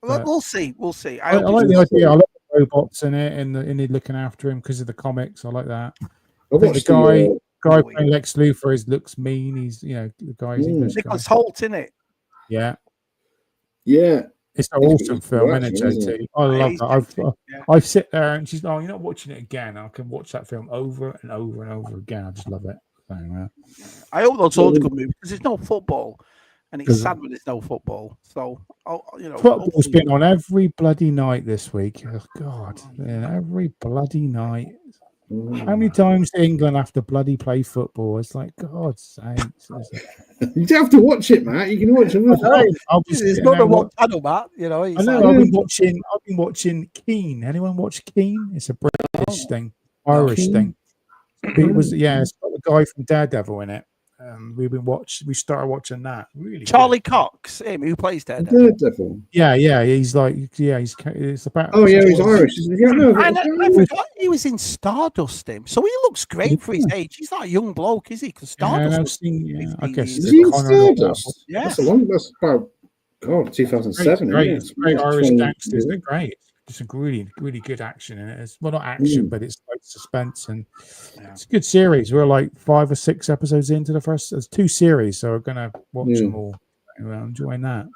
We'll see. I like the idea. I like the robots in it, and the looking after him because of the comics. I like that. I think the guy playing Lex Luthor looks mean. He's, you know, the guy. Nicholas Hoult, in it. Yeah. It's an awesome film, isn't it, JT? I love that. I sit there and she's, you're not watching it again. I can watch that film over and over and over again. I just love it. I hope that's all the good movies, because there's no football, and it's sad when there's no football. So, football's been on every bloody night this week. Oh, God, every bloody night. How many times do England have to bloody play football? It's like, God's sakes. You don't have to watch it, Matt. You can watch it. It's not a watch channel, Matt. You know. I know. I've been watching Keen. Anyone watch Keen? It's a British thing, Irish thing. It was it's got the guy from Daredevil in it. We started watching that. Really, Charlie Cox, him who plays Daredevil. Yeah, he's like, it's about. Oh yeah, he's Irish. I forgot he was in Stardust. So he looks great for his age. He's not a young bloke, is he? Because Stardust. I guess is he in Stardust? Yeah, that's about 2007. Great Irish gangsters. They're great. Just a really, really good action in it. It's not action, but it's like suspense, and it's a good series. We're like 5 or 6 episodes into the first. There's 2 series, so we're gonna watch them all. I'm enjoying that.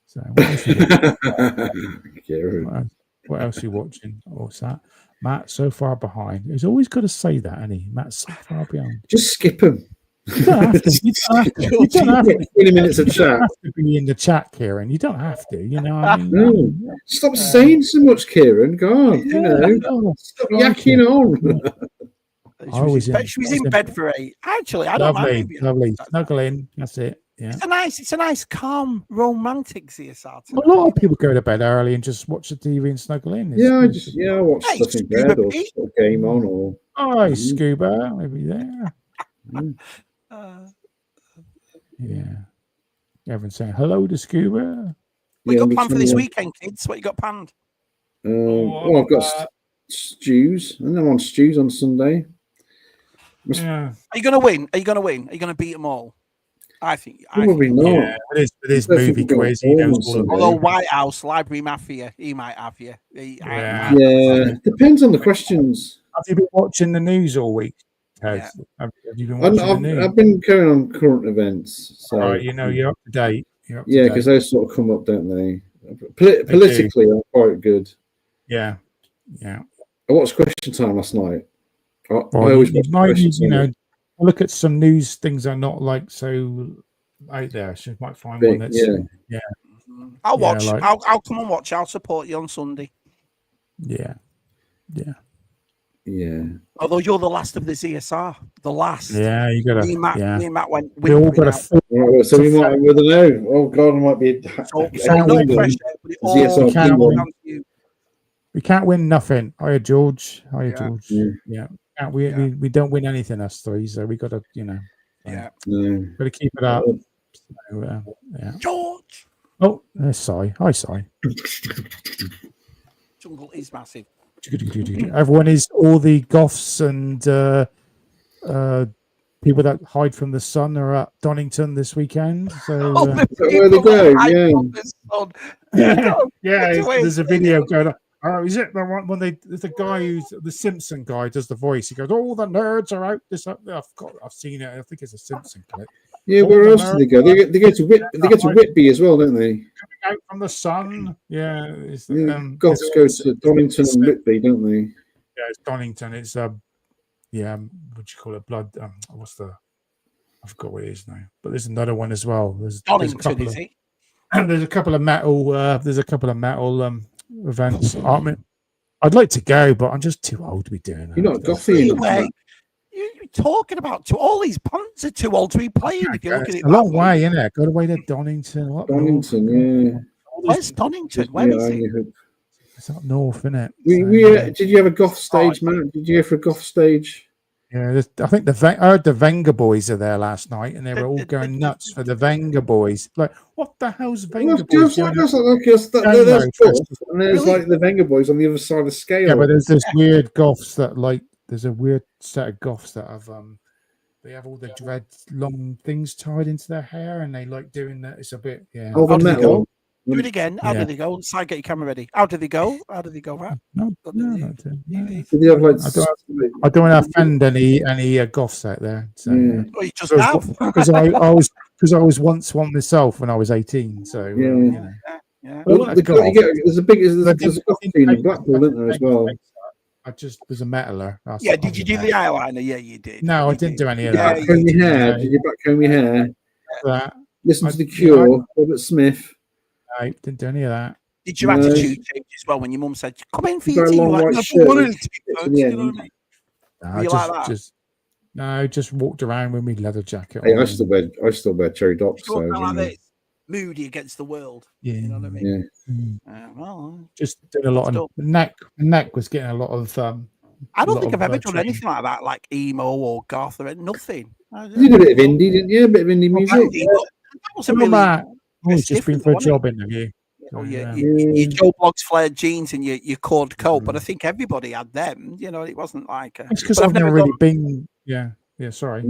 So what else are you watching? What's that? Matt so far behind. He's always got to say that, and Matt's so far behind. Just skip him. You don't have to. You don't have to. 20 minutes of chat. You don't have to be in the chat, Kieran. You don't have to. You know. I mean, Stop saying so much, Kieran. God, stop yakking on. She was in bed for 8. Actually, I don't mind. Lovely. Snuggle in. That's it. Yeah. It's a nice, calm, romantic ZSR. A lot of people go to bed early and just watch the TV and snuggle in. I watch stuff in bed or game on or. Hi, Scuba. Maybe there. Everyone's saying hello to Scuba. What you got planned for this weekend, kids? What you got planned? I've got stews, and I'm on stews on Sunday. Yeah. Are you going to win? Are you going to beat them all? I think probably not. Yeah, it is movie quiz. Although White House Library Mafia, he might have you. Depends on the questions. Have you been watching the news all week? Have you been watching the news? I've been going on current events. So right, you're up to date. Because those sort of come up, don't they? Politically, I'm quite good. Yeah. I watched Question Time last night. I always look at some news things are not like so out there. So you might find one that's I'll watch. I'll come and watch. I'll support you on Sunday. Yeah. Although you're the last of the ZSR, the last. Yeah, you got to. Me and Matt went. We all got so we might. I don't know. Oh God, I might be. No pressure. We can't win nothing. Hiya, George. George. Yeah. We don't win anything, us three. So we got to, got to keep it up. So, George. Oh, there's Si. Hi, Si. Jungle is massive. Everyone is all the goths and people that hide from the sun are at Donington this weekend. So where they go? Yeah, there's a video going on. Oh, is it the one when there's a guy who's the Simpson guy does the voice? He goes, "All the nerds are out." I've seen it. I think it's a Simpson clip. Yeah, where else do they go? They go to Whitby as well, don't they? Coming out from the sun. Yeah, Goths go to Donington and Whitby, don't they? Yeah, it's Donington. It's what do you call it? Blood. I forgot what it is now. But there's another one as well. There's a couple is it? And there's a couple of metal. Events. I mean, I'd like to go, but I'm just too old to be doing that. You're not gothy enough. You're talking about all these punts are too old to be playing. If you look at it, a long way, isn't it? Go away to Donington. Donington, yeah. Where's Donington? Where is it? It's up north, isn't it? Did you have a goth stage, Matt? Did you go for a goth stage? Yeah, I think I heard the Venga Boys are there last night, and they were all going nuts for the Venga Boys. Like, what the hell's Venga Boys? And there's like the Venga Boys on the other side of the scale. Yeah, but there's this weird goths that there's a weird set of goths that have they have all the dread long things tied into their hair, and they like doing that. It's a bit Oh, the metal. Do it again. How did they go? Side, get your camera ready. How did they go? Right? No. I don't want to offend any goths out there. So, well, you just have because I was once one myself when I was 18. So yeah. Well, there's a goth scene in Blackpool, isn't there, as well? There's a metaler. Did you do the eyeliner? Yeah, you did. No, I didn't do any of that. Backcomb your hair. Did you backcomb your hair? That. Listen to The Cure, Robert Smith. I didn't do any of that. Did your attitude change as well when your mum said, "Come in for your tea"? Just walked around with my leather jacket. Hey, I still wear cherry docks. Moody against the world. Yeah, you know what I mean. Yeah. Just did a lot of neck. Neck was getting a lot of. I don't think I've ever done anything like that, like emo or goth or nothing. You did a bit of indie, didn't you? A bit of indie music. That wasn't really. He's just been for a job interview. Your Joe Bloggs flared jeans and your cord coat, but I think everybody had them. It wasn't like. It's because I've never really been. Yeah. Sorry.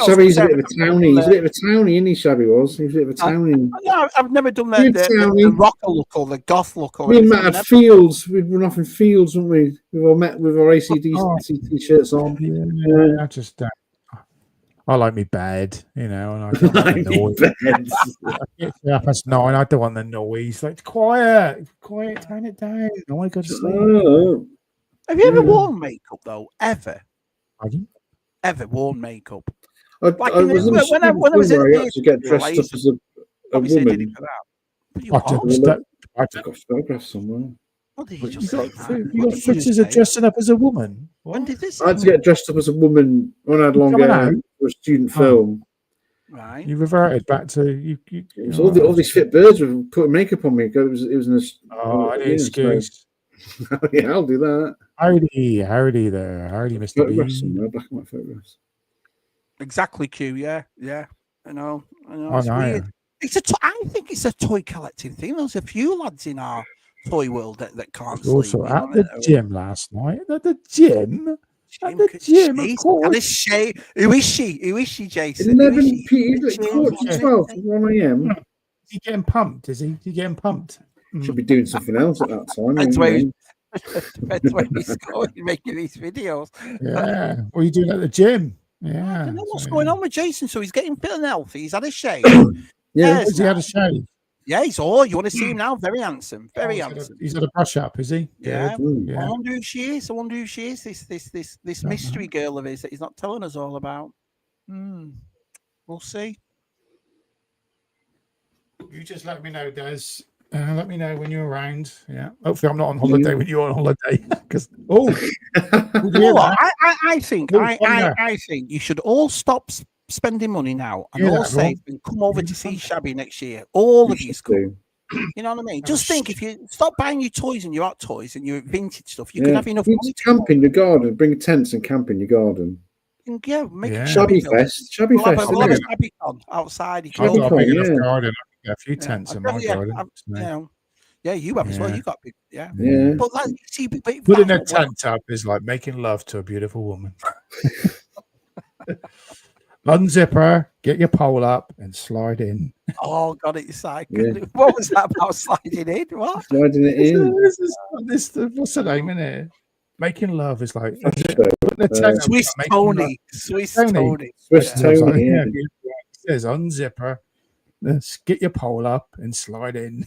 Shabby's a bit of a townie. He's a bit of a townie, isn't he? Shabby was. He's a bit of a townie. No, I've never done the rocker look or the goth look. Me and Matt had fields. We'd run off in fields, wouldn't we? With our AC/DC t-shirts on. Yeah. I just. I like me bed, and I don't want the noise. It's 9:30. I don't want the noise. Like quiet, turn it down. I want to go to sleep. Have you ever worn makeup though? Ever? Pardon? Ever worn makeup? When I was to get dressed up as a woman. I took a photograph somewhere. You got pictures of dressing up as a woman? When did this? I had to get dressed up as a woman when I had long hair for a student film. Right. You reverted back to you. All these fit birds were putting makeup on me. It was any excuse. Yeah, I'll do that. Howdy there. Howdy, Mr. B. Black and white photographs. Exactly, Q. Yeah. I know. It's weird. I think it's a toy collecting thing. There's a few lads in our toy world that can't sleep. Also at the gym last night. At the gym. Of course. Who is she, Jason? 11 p.m. 12 1 a.m. Is he getting pumped? Is he getting pumped? Should be doing something else at that time. That's where he's going, making these videos. Yeah. What are you doing at the gym? Yeah. I don't know what's going on with Jason. So he's getting fit and healthy. He's had a shave. Has he had a shave? Yeah, he's all. You want to see him now? Very handsome. Very handsome. He's had a brush up, is he? Yeah. I wonder who she is. This mystery girl of his that he's not telling us all about. We'll see. You just let me know, Des. Let me know when you're around. Yeah. Hopefully, I'm not on holiday when you're on holiday. Because I think you should all stop spending money now and all save and come over to see Shabby next year. All of you school. You know what I mean? Just think, if you stop buying your toys and your hot toys and your vintage stuff, you can have enough money to camp in your garden. Bring tents and camp in your garden. Make Shabby Fest. We'll have a Shabby con outside. I've got a big enough garden. a few tents in my garden. Yeah, you have as well. You got big, yeah. But like, see, putting a tent up is like making love to a beautiful woman. Unzip her, get your pole up, and slide in. Oh, got it. It's like, what was that about sliding in? What? Sliding it in. This what's the name in it? Making love is like Swiss Tony. Swiss Tony. Swiss Tony. Yeah. It says unzip her, get your pole up, and slide in.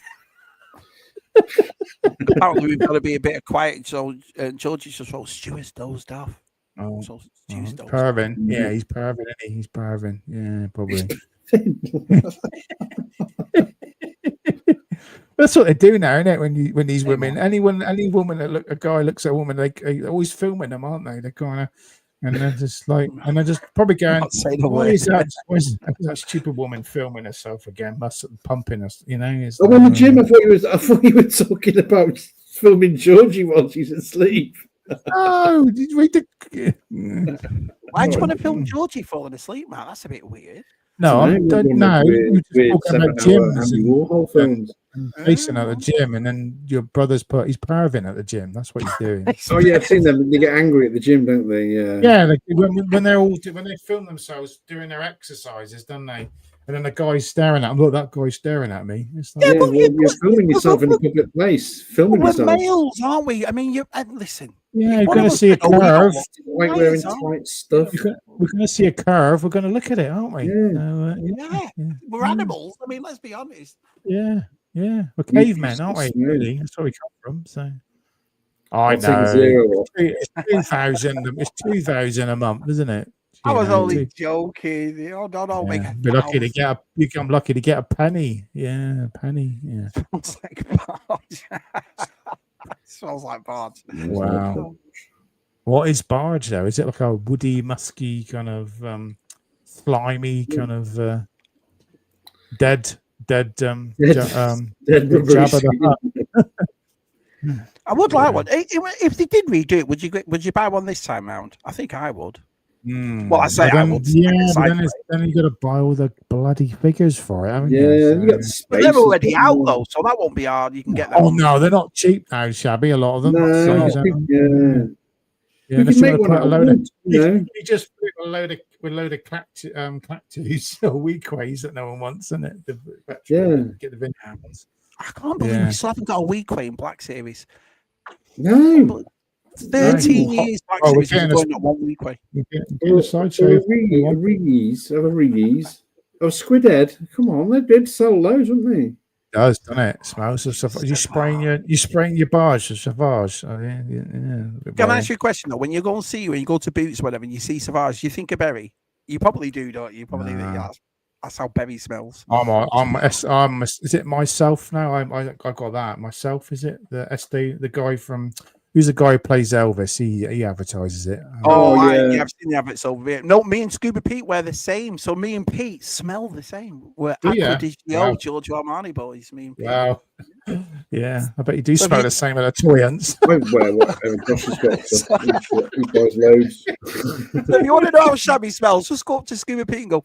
Apparently, we've got to be a bit quiet. So Georgie's just all Stuart's dozed off. So perving. Yeah, he's perving. He's perving. Yeah, probably. That's what they do now, isn't it? When these women, any woman that a guy looks at a woman, they always filming them, aren't they? They're kind of, and they're just like, and they're just probably going, why is that stupid woman filming herself again, pumping us? You know? In the gym, I thought you were talking about filming Georgie while she's asleep. Oh, did you read the? Why do you want to film Georgie falling asleep, man? That's a bit weird. No, I don't know. We're just talking about gyms Warhol films. Facing at the gym, and then your brother's he's perving at the gym. That's what he's doing. Oh yeah, I've seen them. They get angry at the gym, don't they? Yeah. When they film themselves doing their exercises, don't they? And then the guy's staring at them. Look, that guy's staring at me. It's like, you're filming yourself in a public place. Filming yourself. We're males, aren't we? I mean, listen. Yeah, you're going to see a curve. Like wearing tight stuff. We're going to see a curve. We're going to look at it, aren't we? Yeah. We're animals. I mean, let's be honest. Yeah. We're cavemen, aren't we? Really? That's where we come from. So I know. It's 2,000. It's 2,000 a month, isn't it? I was only joking. Don't make it. I'm lucky to get a penny. Yeah, a penny. Yeah. Smells like barge. Smells like barge. Wow. What is barge though? Is it like a woody, musky kind of slimy kind of dead I would like one. If they did redo it, would you buy one this time round? I think I would. Well, I say I would. Yeah, but then you got to buy all the bloody figures for it, haven't you? You got space. But they're already out though, so that won't be hard. You can get them. Oh no, they're not cheap now, Shabby. A lot of them. You can make one. You just put a load of cactus or weedquays that no one wants, isn't it? Get the vintage ones. I can't believe we still haven't got a weedquay in Black Series. No. But 13 years Black Series is going on one weedquay. A Rees. Oh, Squidhead. Come on, they'd sell loads, wouldn't they? Does, doesn't it? It smells of savage. You spraying your barge of savage. Can I ask you a question though? When you go and see when you go to Boots or whatever and you see savage, you think of berry? You probably do, don't you? Probably that's how berry smells. Is it myself now? I got that. Myself, is it? The SD, the guy from who's the guy who plays Elvis? He advertises it. Yeah, I've seen the adverts over here. No, me and Scuba Pete wear the same. So me and Pete smell the same. We're G.i.joe, Giorgio Armani boys. Me and Pete. Wow. Yeah, I bet you do smell the same at a toy hunts. I won't wear whatever Josh has got. He buys loads. So if you want to know how Shabby smells, just go up to Scuba Pete and go,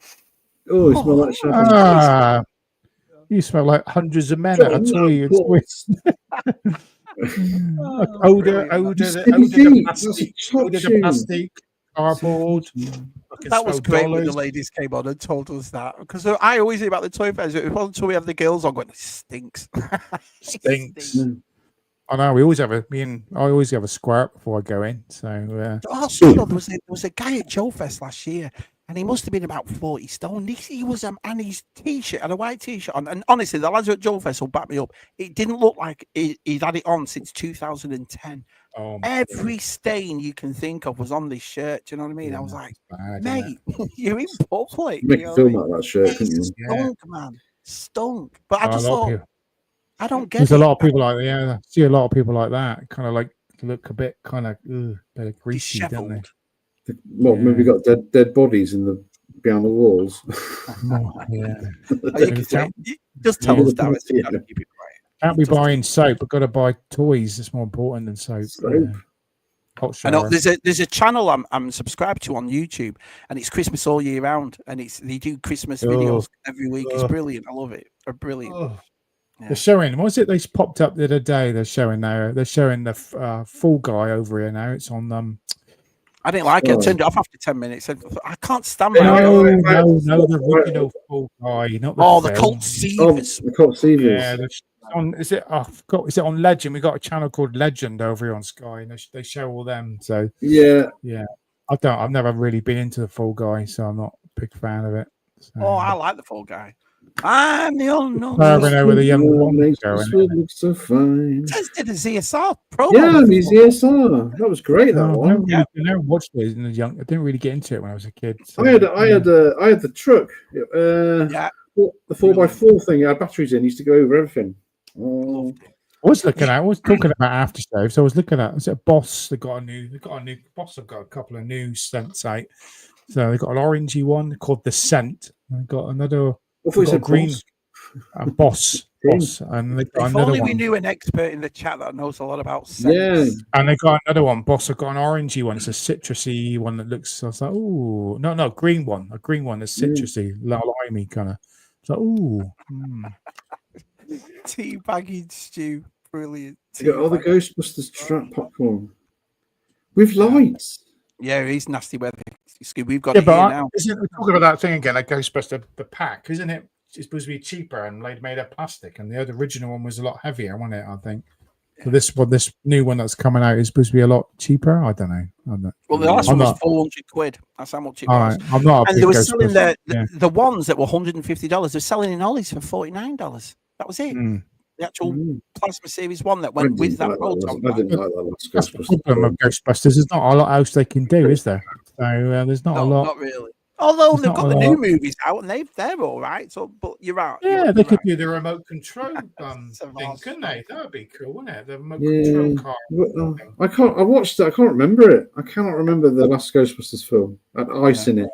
oh, you smell like Shabby. You smell like hundreds of men at a toy. Odor the plastic, cardboard. That was great when the ladies came on and told us that, because I always hear about the toy fairs. It wasn't until we have the girls on going, it stinks. Stinks. I know. I always have a squirt before I go in. So there was a guy at Joe Fest last year, and he must have been about 40 stone. He was and his t-shirt had a white t-shirt on. And honestly, the lads at Joe Fest will back me up. It didn't look like he'd had it on since 2010. Every stain you can think of was on this shirt. Do you know what I mean? I was like, mate, you're in public. Make a film out of that shirt, couldn't you? Stunk, man. Stunk. But I just thought, I don't get There's a lot of people like that. Yeah, I see a lot of people like that. Kind of like look a bit kind of greasy, don't they? Well, maybe got dead bodies behind the walls. Just tell us that. Can't be buying soap. I've got to buy toys. It's more important than soap. I know there's a channel I'm subscribed to on YouTube, and it's Christmas all year round, and they do Christmas videos every week. It's brilliant. I love it. They're brilliant. Yeah. They're showing. What was it? They popped up the other day. They're showing now. They're showing the Fall Guy over here now. It's on. I didn't like it. I turned it off after 10 minutes. I can't stand my the original Fall Guy, not the the Cult Seavers. The Cult Seavers. Yeah, is it? I forgot. Is it on Legend? We got a channel called Legend over here on Sky, and they show all them. So yeah. I've never really been into the Fall Guy, so I'm not a big fan of it. So. I like the Fall Guy. I'm the unknown. Over the young one looks so fine. Just did a ZSR promo. Yeah, the ZSR. That was great. That one. I never watched it in the young. I didn't really get into it when I was a kid. So, I had the truck. The 4x4 thing. I had batteries in. Used to go over everything. I was talking about aftershaves. I was looking at. Was it Boss? They got a new Boss. Have got a couple of new scents out. So they got an orangey one called the Scent. They got another. A green boss, and they got another one. We knew an expert in the chat that knows a lot about scents. Yeah, and they got another one. Boss have got an orangey one. It's a citrusy one that looks. I was like, oh no, green one. A green one that's citrusy, limey kind of. It's like, ooh. Teabagging stew, brilliant. You got all the Ghostbusters trap popcorn with lights. Yeah, he's nasty weather. We've got it here now. We're talking about that thing again, like Ghostbuster, the pack, isn't it? It's supposed to be cheaper and made of plastic, and the other original one was a lot heavier, wasn't it? I think. So this new one that's coming out is supposed to be a lot cheaper. I don't know. Well, the last one was £400. That's how much it was. Right. I'm not. And they were selling the ones that were $150. They're selling in Ollie's for $49. That was it. The actual Plasma Series 1 that went with that proton. I didn't like that last That's the problem of Ghostbusters. There's not a lot else they can do, is there? So there's not a lot. Not really. Although they've got the new movies out and they're all right. So, but you're right. Yeah, they could do the remote control thing, couldn't they? That would be cool, wouldn't it? The remote control car. I watched it. I can't remember it. I cannot remember the last Ghostbusters film. Had ice in it.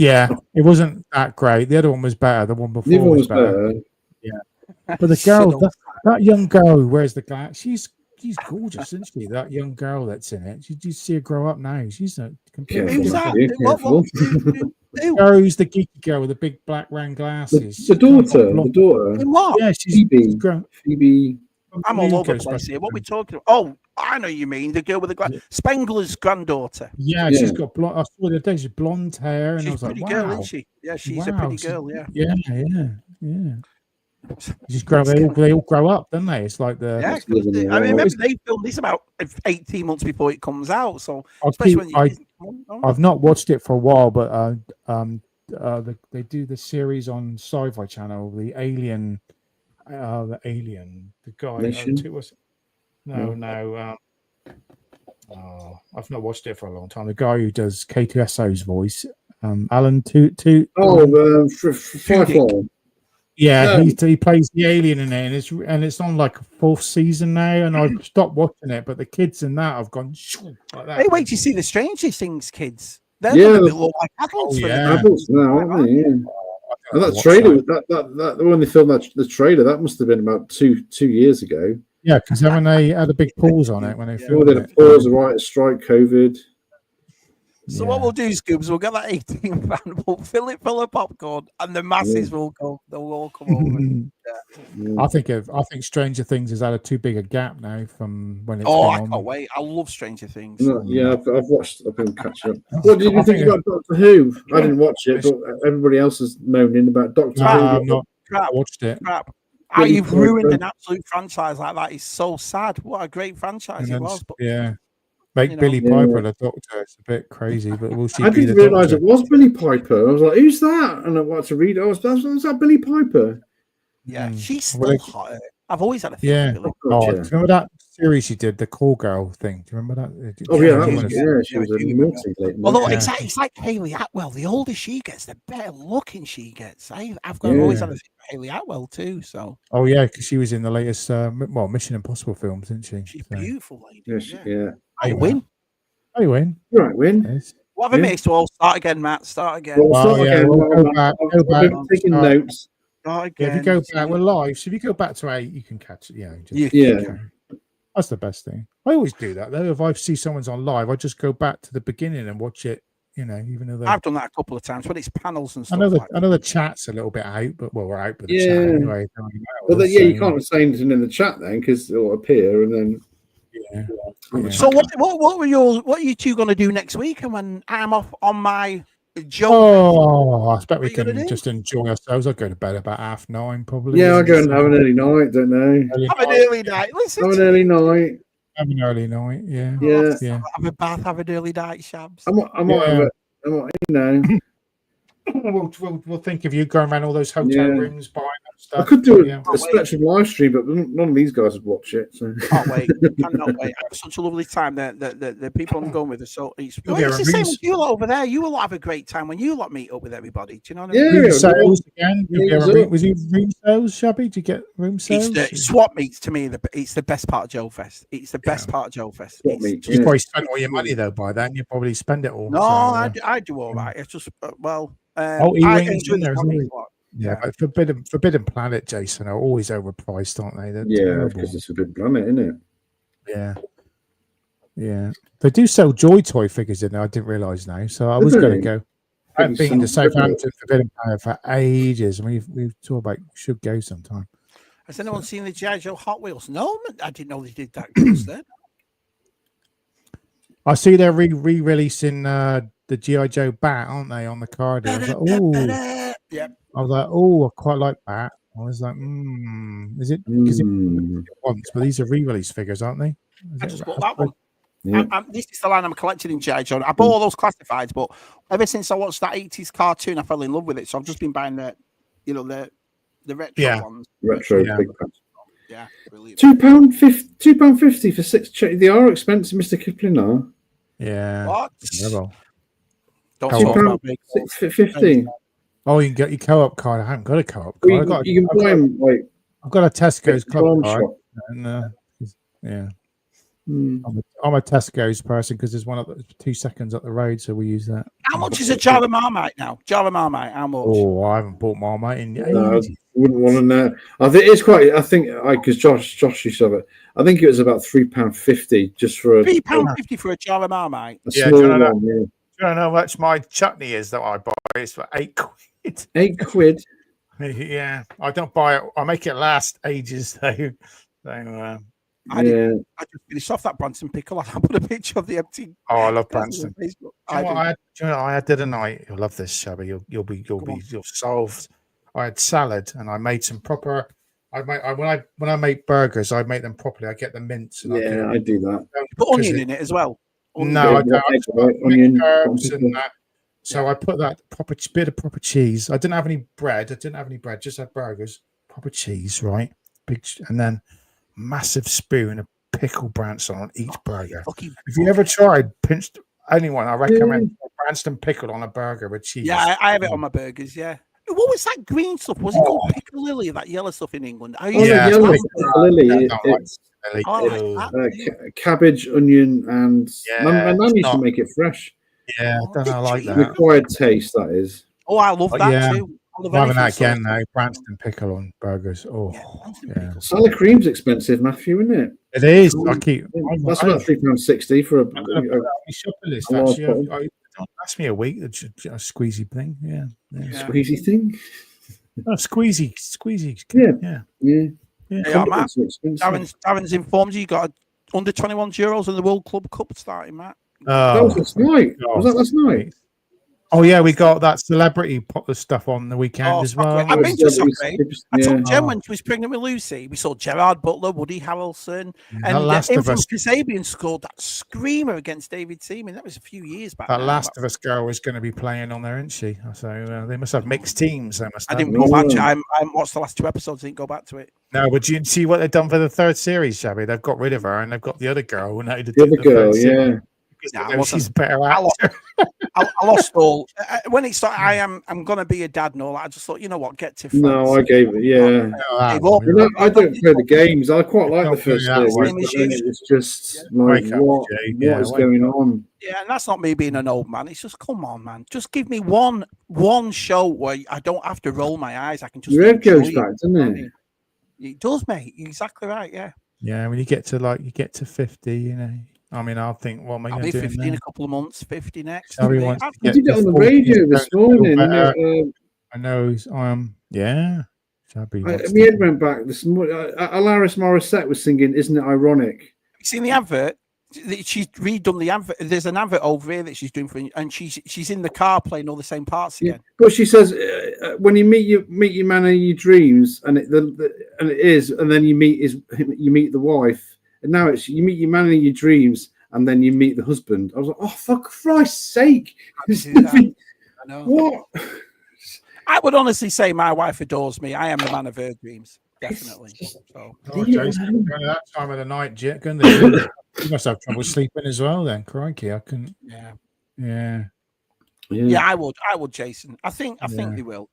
Yeah, it wasn't that great. The other one was better. The one before was better. Yeah. But the girl, that young girl, where's the guy? She's gorgeous, isn't she? That young girl that's in it. You see her grow up now. She's a completely Who's that? Who's the geeky girl with the big black round glasses? The daughter. The daughter. What? Yeah, she's Phoebe. I'm all over the place here. What are we talking about? Oh, I know you mean the girl with the Spengler's granddaughter. Yeah, she's got blonde. I saw the other day she's blonde hair, and she's I was like, wow. Girl, isn't she? Yeah, she's a pretty girl. Yeah. Just grow. They all grow up, don't they? It's like the. Yeah, I remember they filmed this about 18 months before it comes out. So I've not watched it for a while, but they do the series on Sci-Fi Channel, the Alien, the guy. I've not watched it for a long time. The guy who does K2SO's voice, Alan Toot. Firefly. Yeah, he plays the alien in it, and it's on like a 4th season now, and I've stopped watching it. But the kids in that have gone like that. Hey, wait till you see the Stranger Things kids. They're going to look like adults. Adults now, aren't they? Yeah. And that trailer, that when they filmed the trailer, that must have been about two years ago. Yeah, because when they had a big pause on it when they filmed it. A pause, right? Strike, COVID. So what we'll do, Scoobs, we'll get that 18 van, we'll fill it full of popcorn, and the masses will go. They'll all come over. I think Stranger Things has had too big a gap now from when it's. I can't wait! I love Stranger Things. Yeah, I've been catching up. What did you think about Doctor Who? I didn't watch it, but everybody else is moaning about Doctor Who. I watched it. Crap. How you've ruined an absolute franchise like that is so sad. What a great franchise it was. But, make Billy Piper the Doctor. It's a bit crazy, but will she? I didn't realise it was Billy Piper. I was like, "Who's that?" And I wanted to read it. Was that Billy Piper? Yeah, she's still hot. I've always had a feeling. Remember that series she did, the Call Girl thing? Do you remember that? She was a naughty lady. Although it's like Hayley Atwell. The older she gets, the better looking she gets. I've always had a thing for Hayley Atwell too. So. Oh yeah, because she was in the latest Mission Impossible films, isn't she? She's a beautiful lady. Yeah. I win. I win. Right, win. Yes. What have I missed? Well, start again, Matt. Start again. We'll go back. I'm taking notes. Start again. Yeah, if you go back, we're live. So if you go back to 8, you can catch it. Yeah. That's the best thing. I always do that though. If I see someone's on live, I just go back to the beginning and watch it. You know, even though I've done that a couple of times when it's panels and stuff. I know the chat's a little bit out, but we're out with the chat anyway. Well, you can't say anything in the chat then because it'll appear and then. Yeah. So what are you two going to do next week? And when I'm off on my Joe, I expect we can just enjoy ourselves. I'll go to bed about 9:30 probably. Yeah, I'll go and have an early night. Don't know. Have an early night. Listen, have an early night. Have an early night. Yeah. Have a bath. Have an early night, Shabs. I might have you know. We'll think of you going around all those hotel rooms buying stuff. I could do a Spectrum live stream, but none of these guys would watch it. So. Can't wait. Cannot wait. I have such a lovely time. The people I'm going with are so. It's the same with you lot over there. You will have a great time when you lot meet up with everybody. Do you know what I mean? Room sales again. Was you room sales, Shabby? Did you get room sales? It's swap meets to me. It's the best part of Joe Fest. It's the best part of Joe Fest. You probably spent all your money though by then. You probably spend it all. No, I do all right. It's just yeah, but Forbidden Planet, Jason, are always overpriced, aren't they? They're because it's Forbidden Planet, isn't it? Yeah. They do sell Joy toy figures in there. I didn't realise now, so I was going to go. I haven't been to Southampton Forbidden Planet for ages, and we've talked about should go sometime. Has anyone seen the G.i.joe Hot Wheels? No, I didn't know they did that close then. I see they're re-releasing the G.i.joe bat, aren't they, on the card? I was like, oh, yeah. I was like, oh, I quite like that. I was like, is it? Because once, but these are re-release figures, aren't they? I just bought that one. Yeah. This is the line I'm collecting in G.i.joe. I bought all those classifieds, but ever since I watched that 80s cartoon, I fell in love with it. So I've just been buying the retro ones. Retro big packs. Yeah, brilliant. £2.50 for 6. They are expensive, Mr. Kipling. Are. Yeah. What? Don't £6.50. Oh, you can get your co-op card. I haven't got a co-op card. You can buy them like. I've got a Tesco's club card. And, I'm a Tesco's person because there's one up 2 seconds up the road, so we use that. How much is a jar of Marmite now? Jar of Marmite, how much? Oh, I haven't bought Marmite in yet. No, I wouldn't want to know. I think it's quite. I think because Josh used to have it. I think it was about £3.50 just for a £3.50 for a jar of Marmite. Do you know how much my chutney is that I buy? It's for £8. £8. Yeah, I don't buy it. I make it last ages though. I just finished off that Branson pickle. I put a picture of the empty. Oh, I love Branson. I did a night. You'll love this, Shabby. You're solved. I had salad and I made some proper. When I make burgers, I make them properly. I get the mince. And I do that. You put onion in it as well. No, I don't. Onion, herbs and that. So I put that bit of proper cheese. I didn't have any bread. Just had burgers. Proper cheese, right? Big, and then massive spoon of pickled Branson on each burger. If you ever tried pinched anyone, I recommend Branston pickle on a burger with cheese. Yeah, I have it on my burgers. Yeah. What was that green stuff? Was it called piccalilli? That yellow stuff in England? Yellow piccalilli. It's cabbage, onion, and my nan used to make it fresh. Yeah, I don't know, I like that. Required taste, that is. Oh, I love that too. I'm having that again now. Branston pickle on burgers. Salad cream's expensive, Matthew, isn't it? It is. That's about £3.60 for a shopper list. Actually, don't ask me a week. A squeezy thing. Yeah. Squeezy thing. Squeezy. Yeah. Matt. Darren's informed you got under 21 Euros in the World Club Cup starting, Matt. That was last night. Was that last night? Oh yeah, we got that celebrity stuff on the weekend as well. I've been to soccer. I took Jen when she was pregnant with Lucy. We saw Gerard Butler, Woody Harrelson, and Infamous Kasabian scored that screamer against David Seaman. That was a few years back. That Last of Us girl is going to be playing on there, isn't she? So they must have mixed teams. They must. I didn't go back. I haven't watched the last 2 episodes. I didn't go back to it. No, but you see what they've done for the 3rd series, Shabby? They've got rid of her and they've got the other girl. The other girl, yeah. She's better actor. I lost all when it started. I'm gonna be a dad and all that. I just thought, you know what, get to France. No, I gave it. Yeah, I don't play the games. I quite like the first series. It's just like what is going on? Yeah, and that's not me being an old man. It's just come on, man. Just give me one show where I don't have to roll my eyes. I can just. Your head goes back, doesn't it? It does, mate. You're exactly right. Yeah. Yeah, when you get to 50, you know. I mean, I'll think, what am I going to do? 50 in a couple of months, 50 next. Shabby wants to I get did it to on the 40, radio this morning. I know he's yeah. Shabby wants my head went back this morning. Alaris Morissette was singing "Isn't It Ironic." Have you seen the advert? She's redone the advert. There's an advert over here that she's doing for, and she's in the car playing all the same parts again. But she says, when you meet your man in your dreams, and it is, and then you meet the wife, and now it's you meet your man in your dreams, and then you meet the husband. I was like, oh, for Christ's sake! I know. What? I would honestly say my wife adores me. I am the man of her dreams, definitely. So, Jason, during that time of the night, Jit, you must have trouble sleeping as well. Then, crikey, I couldn't. Yeah. I would, Jason. I think they will.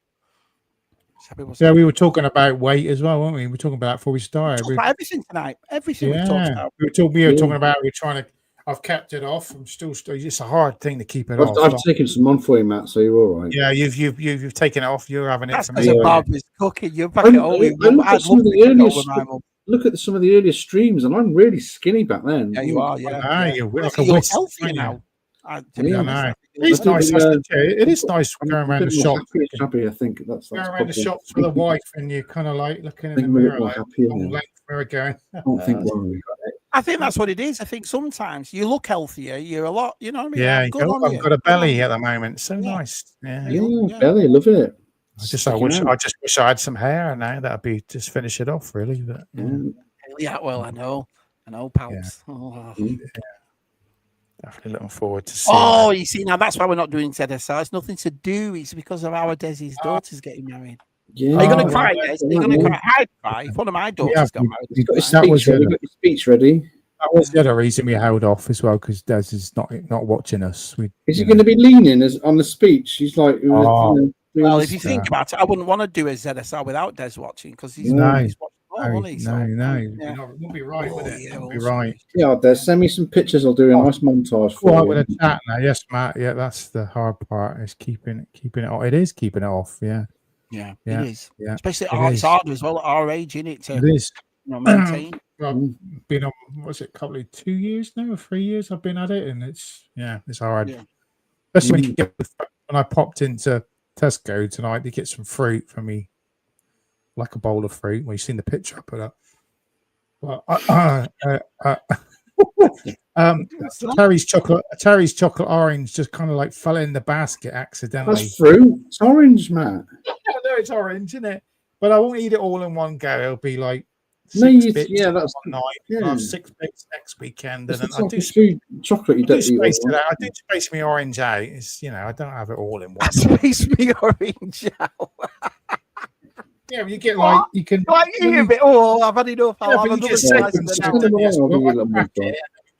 Yeah, we were talking about weight as well, weren't we? We were talking about that before we started. About everything tonight. Everything we talked about. We were talking about. We're trying to. I've kept it off. I'm still. It's a hard thing to keep it off. I've taken some on for you, Matt. So you're all right. Yeah, you've taken it off. You're having it. That's for because me. Bob is cooking. You're back at home. Look at some of the earliest streams, and I'm really skinny back then. Yeah, you are. Yeah, you're like a whisk healthier now. It's nice. It is nice going around the shop. Happy, I think that's going around the shops with a wife, and you're kind of like looking in the mirror, like mirror going. I think that's what it is. I think sometimes you look healthier. You're a lot. You know what I mean? Yeah, I've got a belly at the moment. So nice. Yeah, belly. Love it. I just wish I had some hair now. That'd be just finish it off, really. But yeah, well, I know, pals. Yeah. Oh. Yeah. Definitely looking forward to seeing. Oh, you see, now that's why we're not doing ZSR. It's nothing to do. It's because of our Desi's daughter's getting married. Yeah. Are you going to cry, Des? Are you going to cry? I'd cry. If one of my daughters got married. You've got your speech ready. That was the other reason we held off as well, because Des is not watching us. Is he going to be leaning on the speech? He's like, well, if you think about it, I wouldn't want to do a ZSR without Des watching, because he's watching. No, it won't be right with it. It won't be right. Yeah, Des, send me some pictures. I'll do a nice montage for you. With a chat now. Yes, Matt. Yeah, that's the hard part. Is keeping it off. It is keeping it off. Yeah, it is. Yeah, especially it's hard as well at our age, isn't it? It is. Maintain. I've been on. What's it? Probably 2 years now, or 3 years. I've been at it, and it's hard. Yeah. Especially when I popped into Tesco tonight to get some fruit for me. Like a bowl of fruit. Well, you've seen the picture I put up. Well, Terry's chocolate orange just kind of like fell in the basket accidentally. That's fruit. It's orange, Matt. I know it's orange, isn't it? But I won't eat it all in one go. It'll be like that's one night. I'll have 6 bits next weekend, and then I do chocolate. You don't eat. I do space me orange out. It's I don't have it all in one. Space me orange out. Yeah, you get like you can eat a bit. Oh, I've had enough.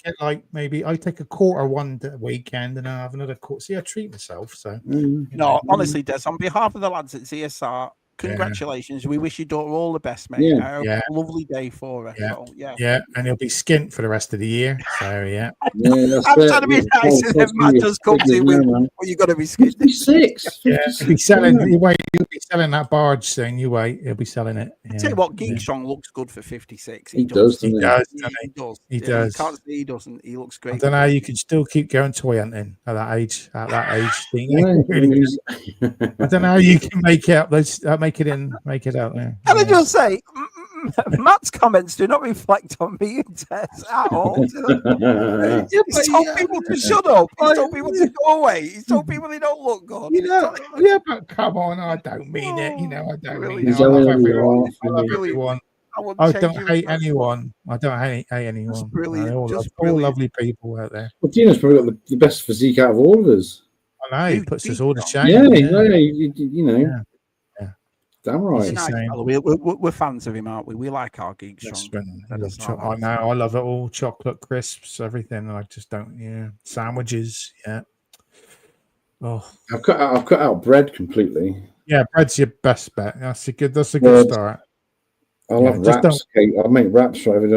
Get like maybe I take a quarter one weekend and I have another quarter. See, I treat myself. So no, honestly, Des, on behalf of the lads at ZSR, congratulations. We wish your daughter all the best, mate. A lovely day for her. So, and he'll be skint for the rest of the year. So I'm trying to be nice, and then Matt just comes in with, well, you got to be skint. 56. He'll be selling. You wait. He'll be selling that barge soon. You wait. He'll be selling it. I tell you what, G.i.joe looks good for 56. He does. He does. He does. You can't say he doesn't. He looks great. I don't know how you can still keep going toy hunting at that age. I don't know how you can make it up. Make it out there. Can I just say, Matt's comments do not reflect on me and Tess at all. He's told people to shut up. He's told people to go away. He's told people they don't look good. But come on, I don't mean it. I don't mean it. I love everyone. I don't hate anyone. I don't hate anyone. Brilliant. All lovely people out there. Well, Dino's probably got the best physique out of all of us. I know. He puts us all to shame. Yeah. Damn right. We're fans of him, aren't we? We like our G.i.joe. I know. I love it all. Chocolate crisps, everything. I just don't. Sandwiches. Yeah. Oh, I've cut out bread completely. Yeah, bread's your best bet. That's a good start. I'll have wraps. I'll make wraps for every.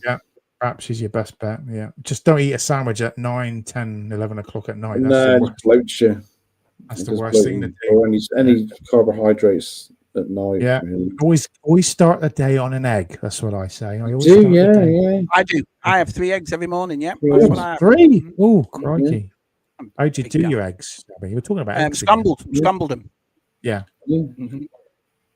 Yeah. Wraps is your best bet. Yeah. Just don't eat a sandwich at 9, 10, 11 o'clock at night. No, it bloats you. That's the worst thing to do. Or any carbohydrates at night. Yeah, really. always start the day on an egg. That's what I say. I always Do start the day. yeah. I do. I have 3 eggs every morning. Yeah, Three that's eggs. what I have. 3. Oh, crikey! I'm How'd you big do guy. your eggs? I mean, you were talking about eggs. Scrambled them. Yeah. Mm-hmm.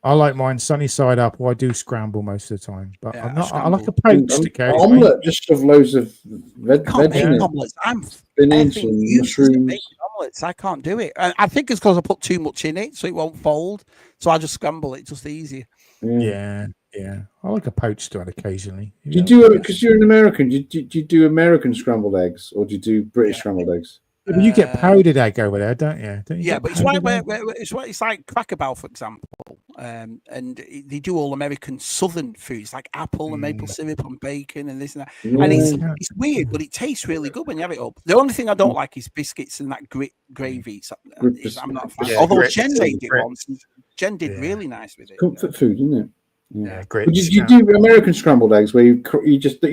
I like mine sunny side up, or I do scramble most of the time. But Yeah, I like a poached occasionally. Omelette, just shove loads of veg Can't make in it. omelets. I'm Spinach effing and useless at mushrooms. making omelets. I can't do it. I think it's because I put too much in it, so it won't fold. So I just scramble it, just easier. Yeah. I like a poached one occasionally. Do you do it because you're an American? Do you do American scrambled eggs, or do you do British scrambled eggs? Yeah, but you get powdered egg over there, don't you? Don't you Yeah, get but it's like powdered egg? it's like Cracker Barrel, for example, and they do all American Southern foods like apple and maple syrup and bacon and this and that. Yeah. And it's weird, but it tastes really good when you have it up. The only thing I don't like is biscuits and that gravy. So I'm not a fan. Although Jen made it once, and Jen did really nice with it. Comfort food, isn't it? Yeah, great. You do American scrambled eggs where you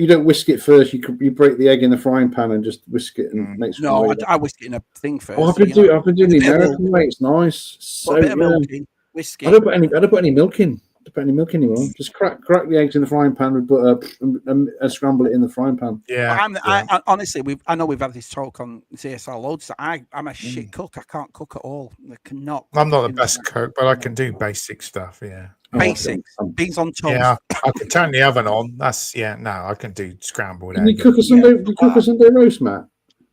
don't whisk it first. You break the egg in the frying pan and just whisk it and make. No, I whisk it in a thing first. I've been doing the American way. It's nice. So a bit of milk in, whisk it. I don't put any milk in. I don't put any milk anymore. Just crack the eggs in the frying pan with butter and scramble it in the frying pan. Yeah. I honestly, I know we've had this talk on ZSR loads. I'm a shit cook. I can't cook at all. I cannot. I'm not the best cook, but I can do basic stuff. Yeah. Basics. Beans on toast. Yeah, I can turn the oven on. That's no, I can do scrambled egg. Can you cook a Sunday roast, Matt?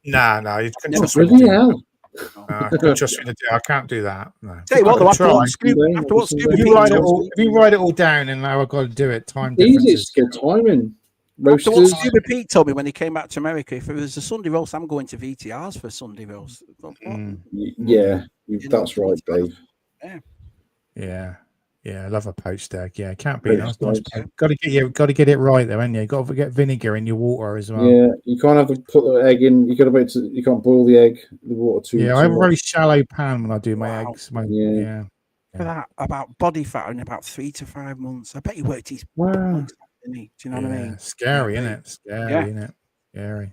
No, you can just really hell. I can't do that. No. Tell you what, though, if you write it all down and now I've got to do it, time easy, it's good timing. After what Stupid Pete told me when he came back to America, if it was a Sunday roast, I'm going to VTR's for a Sunday roast. That's right, Dave. Yeah, I love a poached egg. Yeah, it can't be nice. Got to get it right though, haven't you? Got to get vinegar in your water as well. Yeah, you can't have to put the egg in. You got to wait. You can't boil the egg. The water too. Yeah, I have a very shallow pan when I do my eggs. For that, about body fat in about 3 to 5 months. I bet he worked his. Wow. Do you know what I mean? Scary, isn't it? Scary, isn't it? Scary.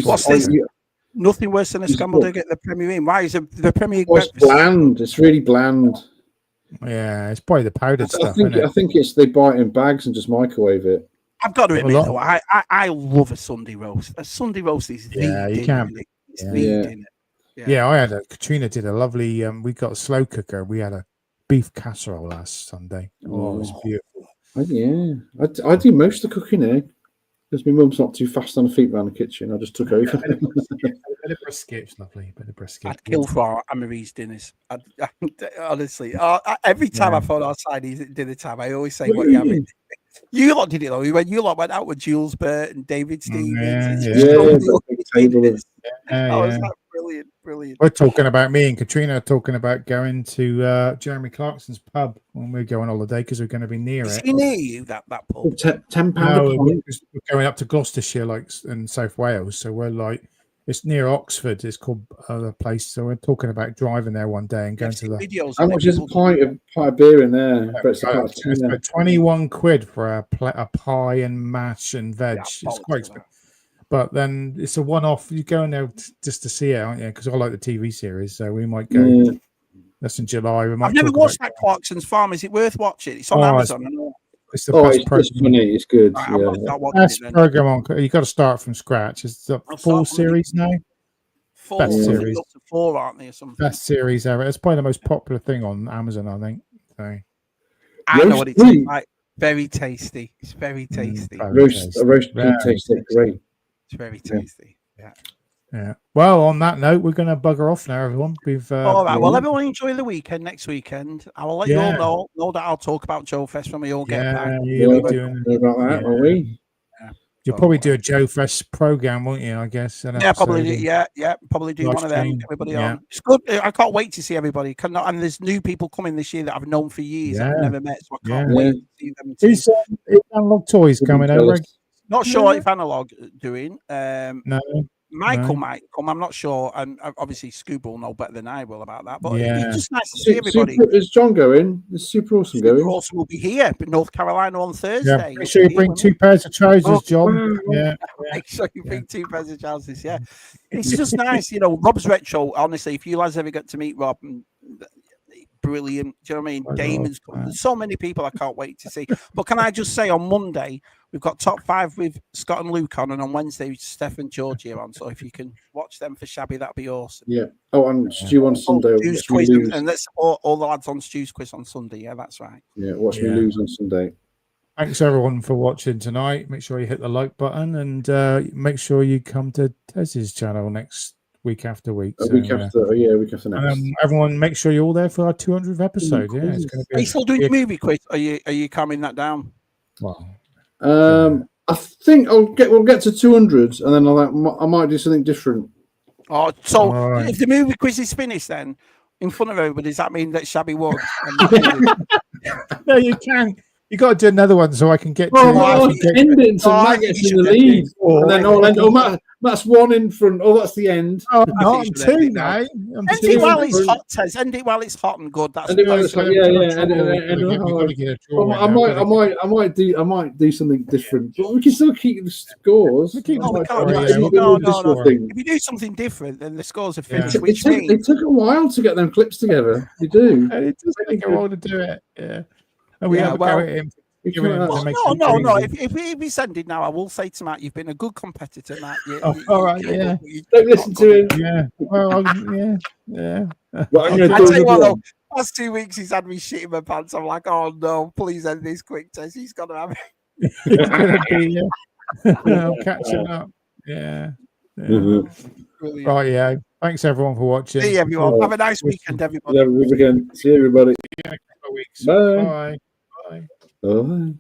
What's this? Nothing worse than a scrambled egg at the Premier Inn. Why is the Premier Inn? It's bland. It's really bland. Yeah, it's probably the powdered stuff. I think it's they buy it in bags and just microwave it. I've got to admit, though, I love a Sunday roast. A Sunday roast is you can't. Yeah, I had Katrina did a lovely. We got a slow cooker. We had a beef casserole last Sunday. Oh, it was beautiful. I do most of the cooking here. Because my mum's not too fast on her feet around the kitchen, I just took over. A bit of brisket's lovely. Bit of brisket. I'd kill for Anne-Marie's dinners. Honestly, every time I phone outside dinner time, I always say, "What are you having?" You lot did it though. When you lot went out with Jules Burt and David Stevens, brilliant. We're talking about me and Katrina are talking about going to Jeremy Clarkson's pub when we go on holiday because we're going to be near it. Is he near you, that pub? £10 No, we're going up to Gloucestershire, in South Wales. So we're it's near Oxford. It's called the place. So we're talking about driving there one day and going to the. Videos how much is a pint of beer in there? It's about 21 quid for a pie and mash and veg. It's quite expensive. But then it's a one-off. You go in there just to see it, aren't you? Because I like the TV series, so we might go. That's in July. I've never watched that Clarkson's Farm. Is it worth watching? It's on Amazon. It's the best program. It's funny. It's good. Best program on. You got to start from scratch. It's the full series now. Best series. Up to 4, aren't they? Or something. Best series ever. It's probably the most popular thing on Amazon, I think. So. I know what it's like. Very tasty. It's very tasty. Roast pig tastes great. It's very tasty. Yeah. Well, on that note, we're going to bugger off now, everyone. All right. Well, everyone enjoy the weekend next weekend. I will let you all know that I'll talk about Joe Fest when we all get back. You'll probably do a Joe Fest program, won't you? I guess. Probably do one of them. Everybody on. It's good. I can't wait to see everybody. And there's new people coming this year that I've known for years. I've never met, so I can't wait to see them. Is Analog Toys coming over? Not sure if Analog doing. No. Michael might come. I'm not sure. And obviously, Scoob will know better than I will about that. But it's just nice to see everybody. Is John going? Is Super Awesome going? Super Awesome will be here in North Carolina on Thursday. Yeah, make sure you bring 2 pairs of trousers, John. Make sure you bring 2 pairs of trousers. Yeah, it's just nice. Rob's Retro. Honestly, if you guys ever get to meet Rob, brilliant. Do you know what I mean? Damon's coming. There's so many people I can't wait to see. But can I just say, on Monday we've got top 5 with Scott and Luke on, and on Wednesday Steph and George here on. So if you can watch them for Shabby, that'd be awesome. Yeah. Oh, and Stu on Sunday. Stu's quiz, and let's support all the lads on Stu's quiz on Sunday. Yeah, that's right. Yeah, watch me lose on Sunday. Thanks everyone for watching tonight. Make sure you hit the like button, and make sure you come to Tez's channel next week after week. Week after next. Everyone, make sure you're all there for our 200th episode. Yeah, it's going to be. Are you still doing movie quiz? Are you calming that down? Well, I think we'll get to 200, and then I might do something different. Oh, so if the movie quiz is finished, then in front of everybody, does that mean that Shabby won? No, you can. You got to do another one so I can get. End it until Matt gets in the lead, and then I'll end. Oh, Matt's 1 in front. Oh, that's the end. Oh, no, I'm 2 now. End it while it's hot, Tez. End it while it's hot and good. That's I might do something different, but we can still keep the scores. If you do something different, then the scores are finished. It took a while to get them clips together. They do. It does take a while to do it. Yeah. And we have no. If we send it now, I will say to Matt, you've been a good competitor, Matt. All right, yeah. Don't listen to him. Yeah. Well, yeah. Well, I tell you what, though, last 2 weeks he's had me shit in my pants. I'm like, oh no, please end this quick, Tess. He's got to have it. It's gonna be. I'm catching up. Yeah. Right, yeah. Thanks everyone for watching. See you, everyone. Have a nice weekend, everybody. See you, everybody. See you in a couple of weeks. Bye. Bye. Bye.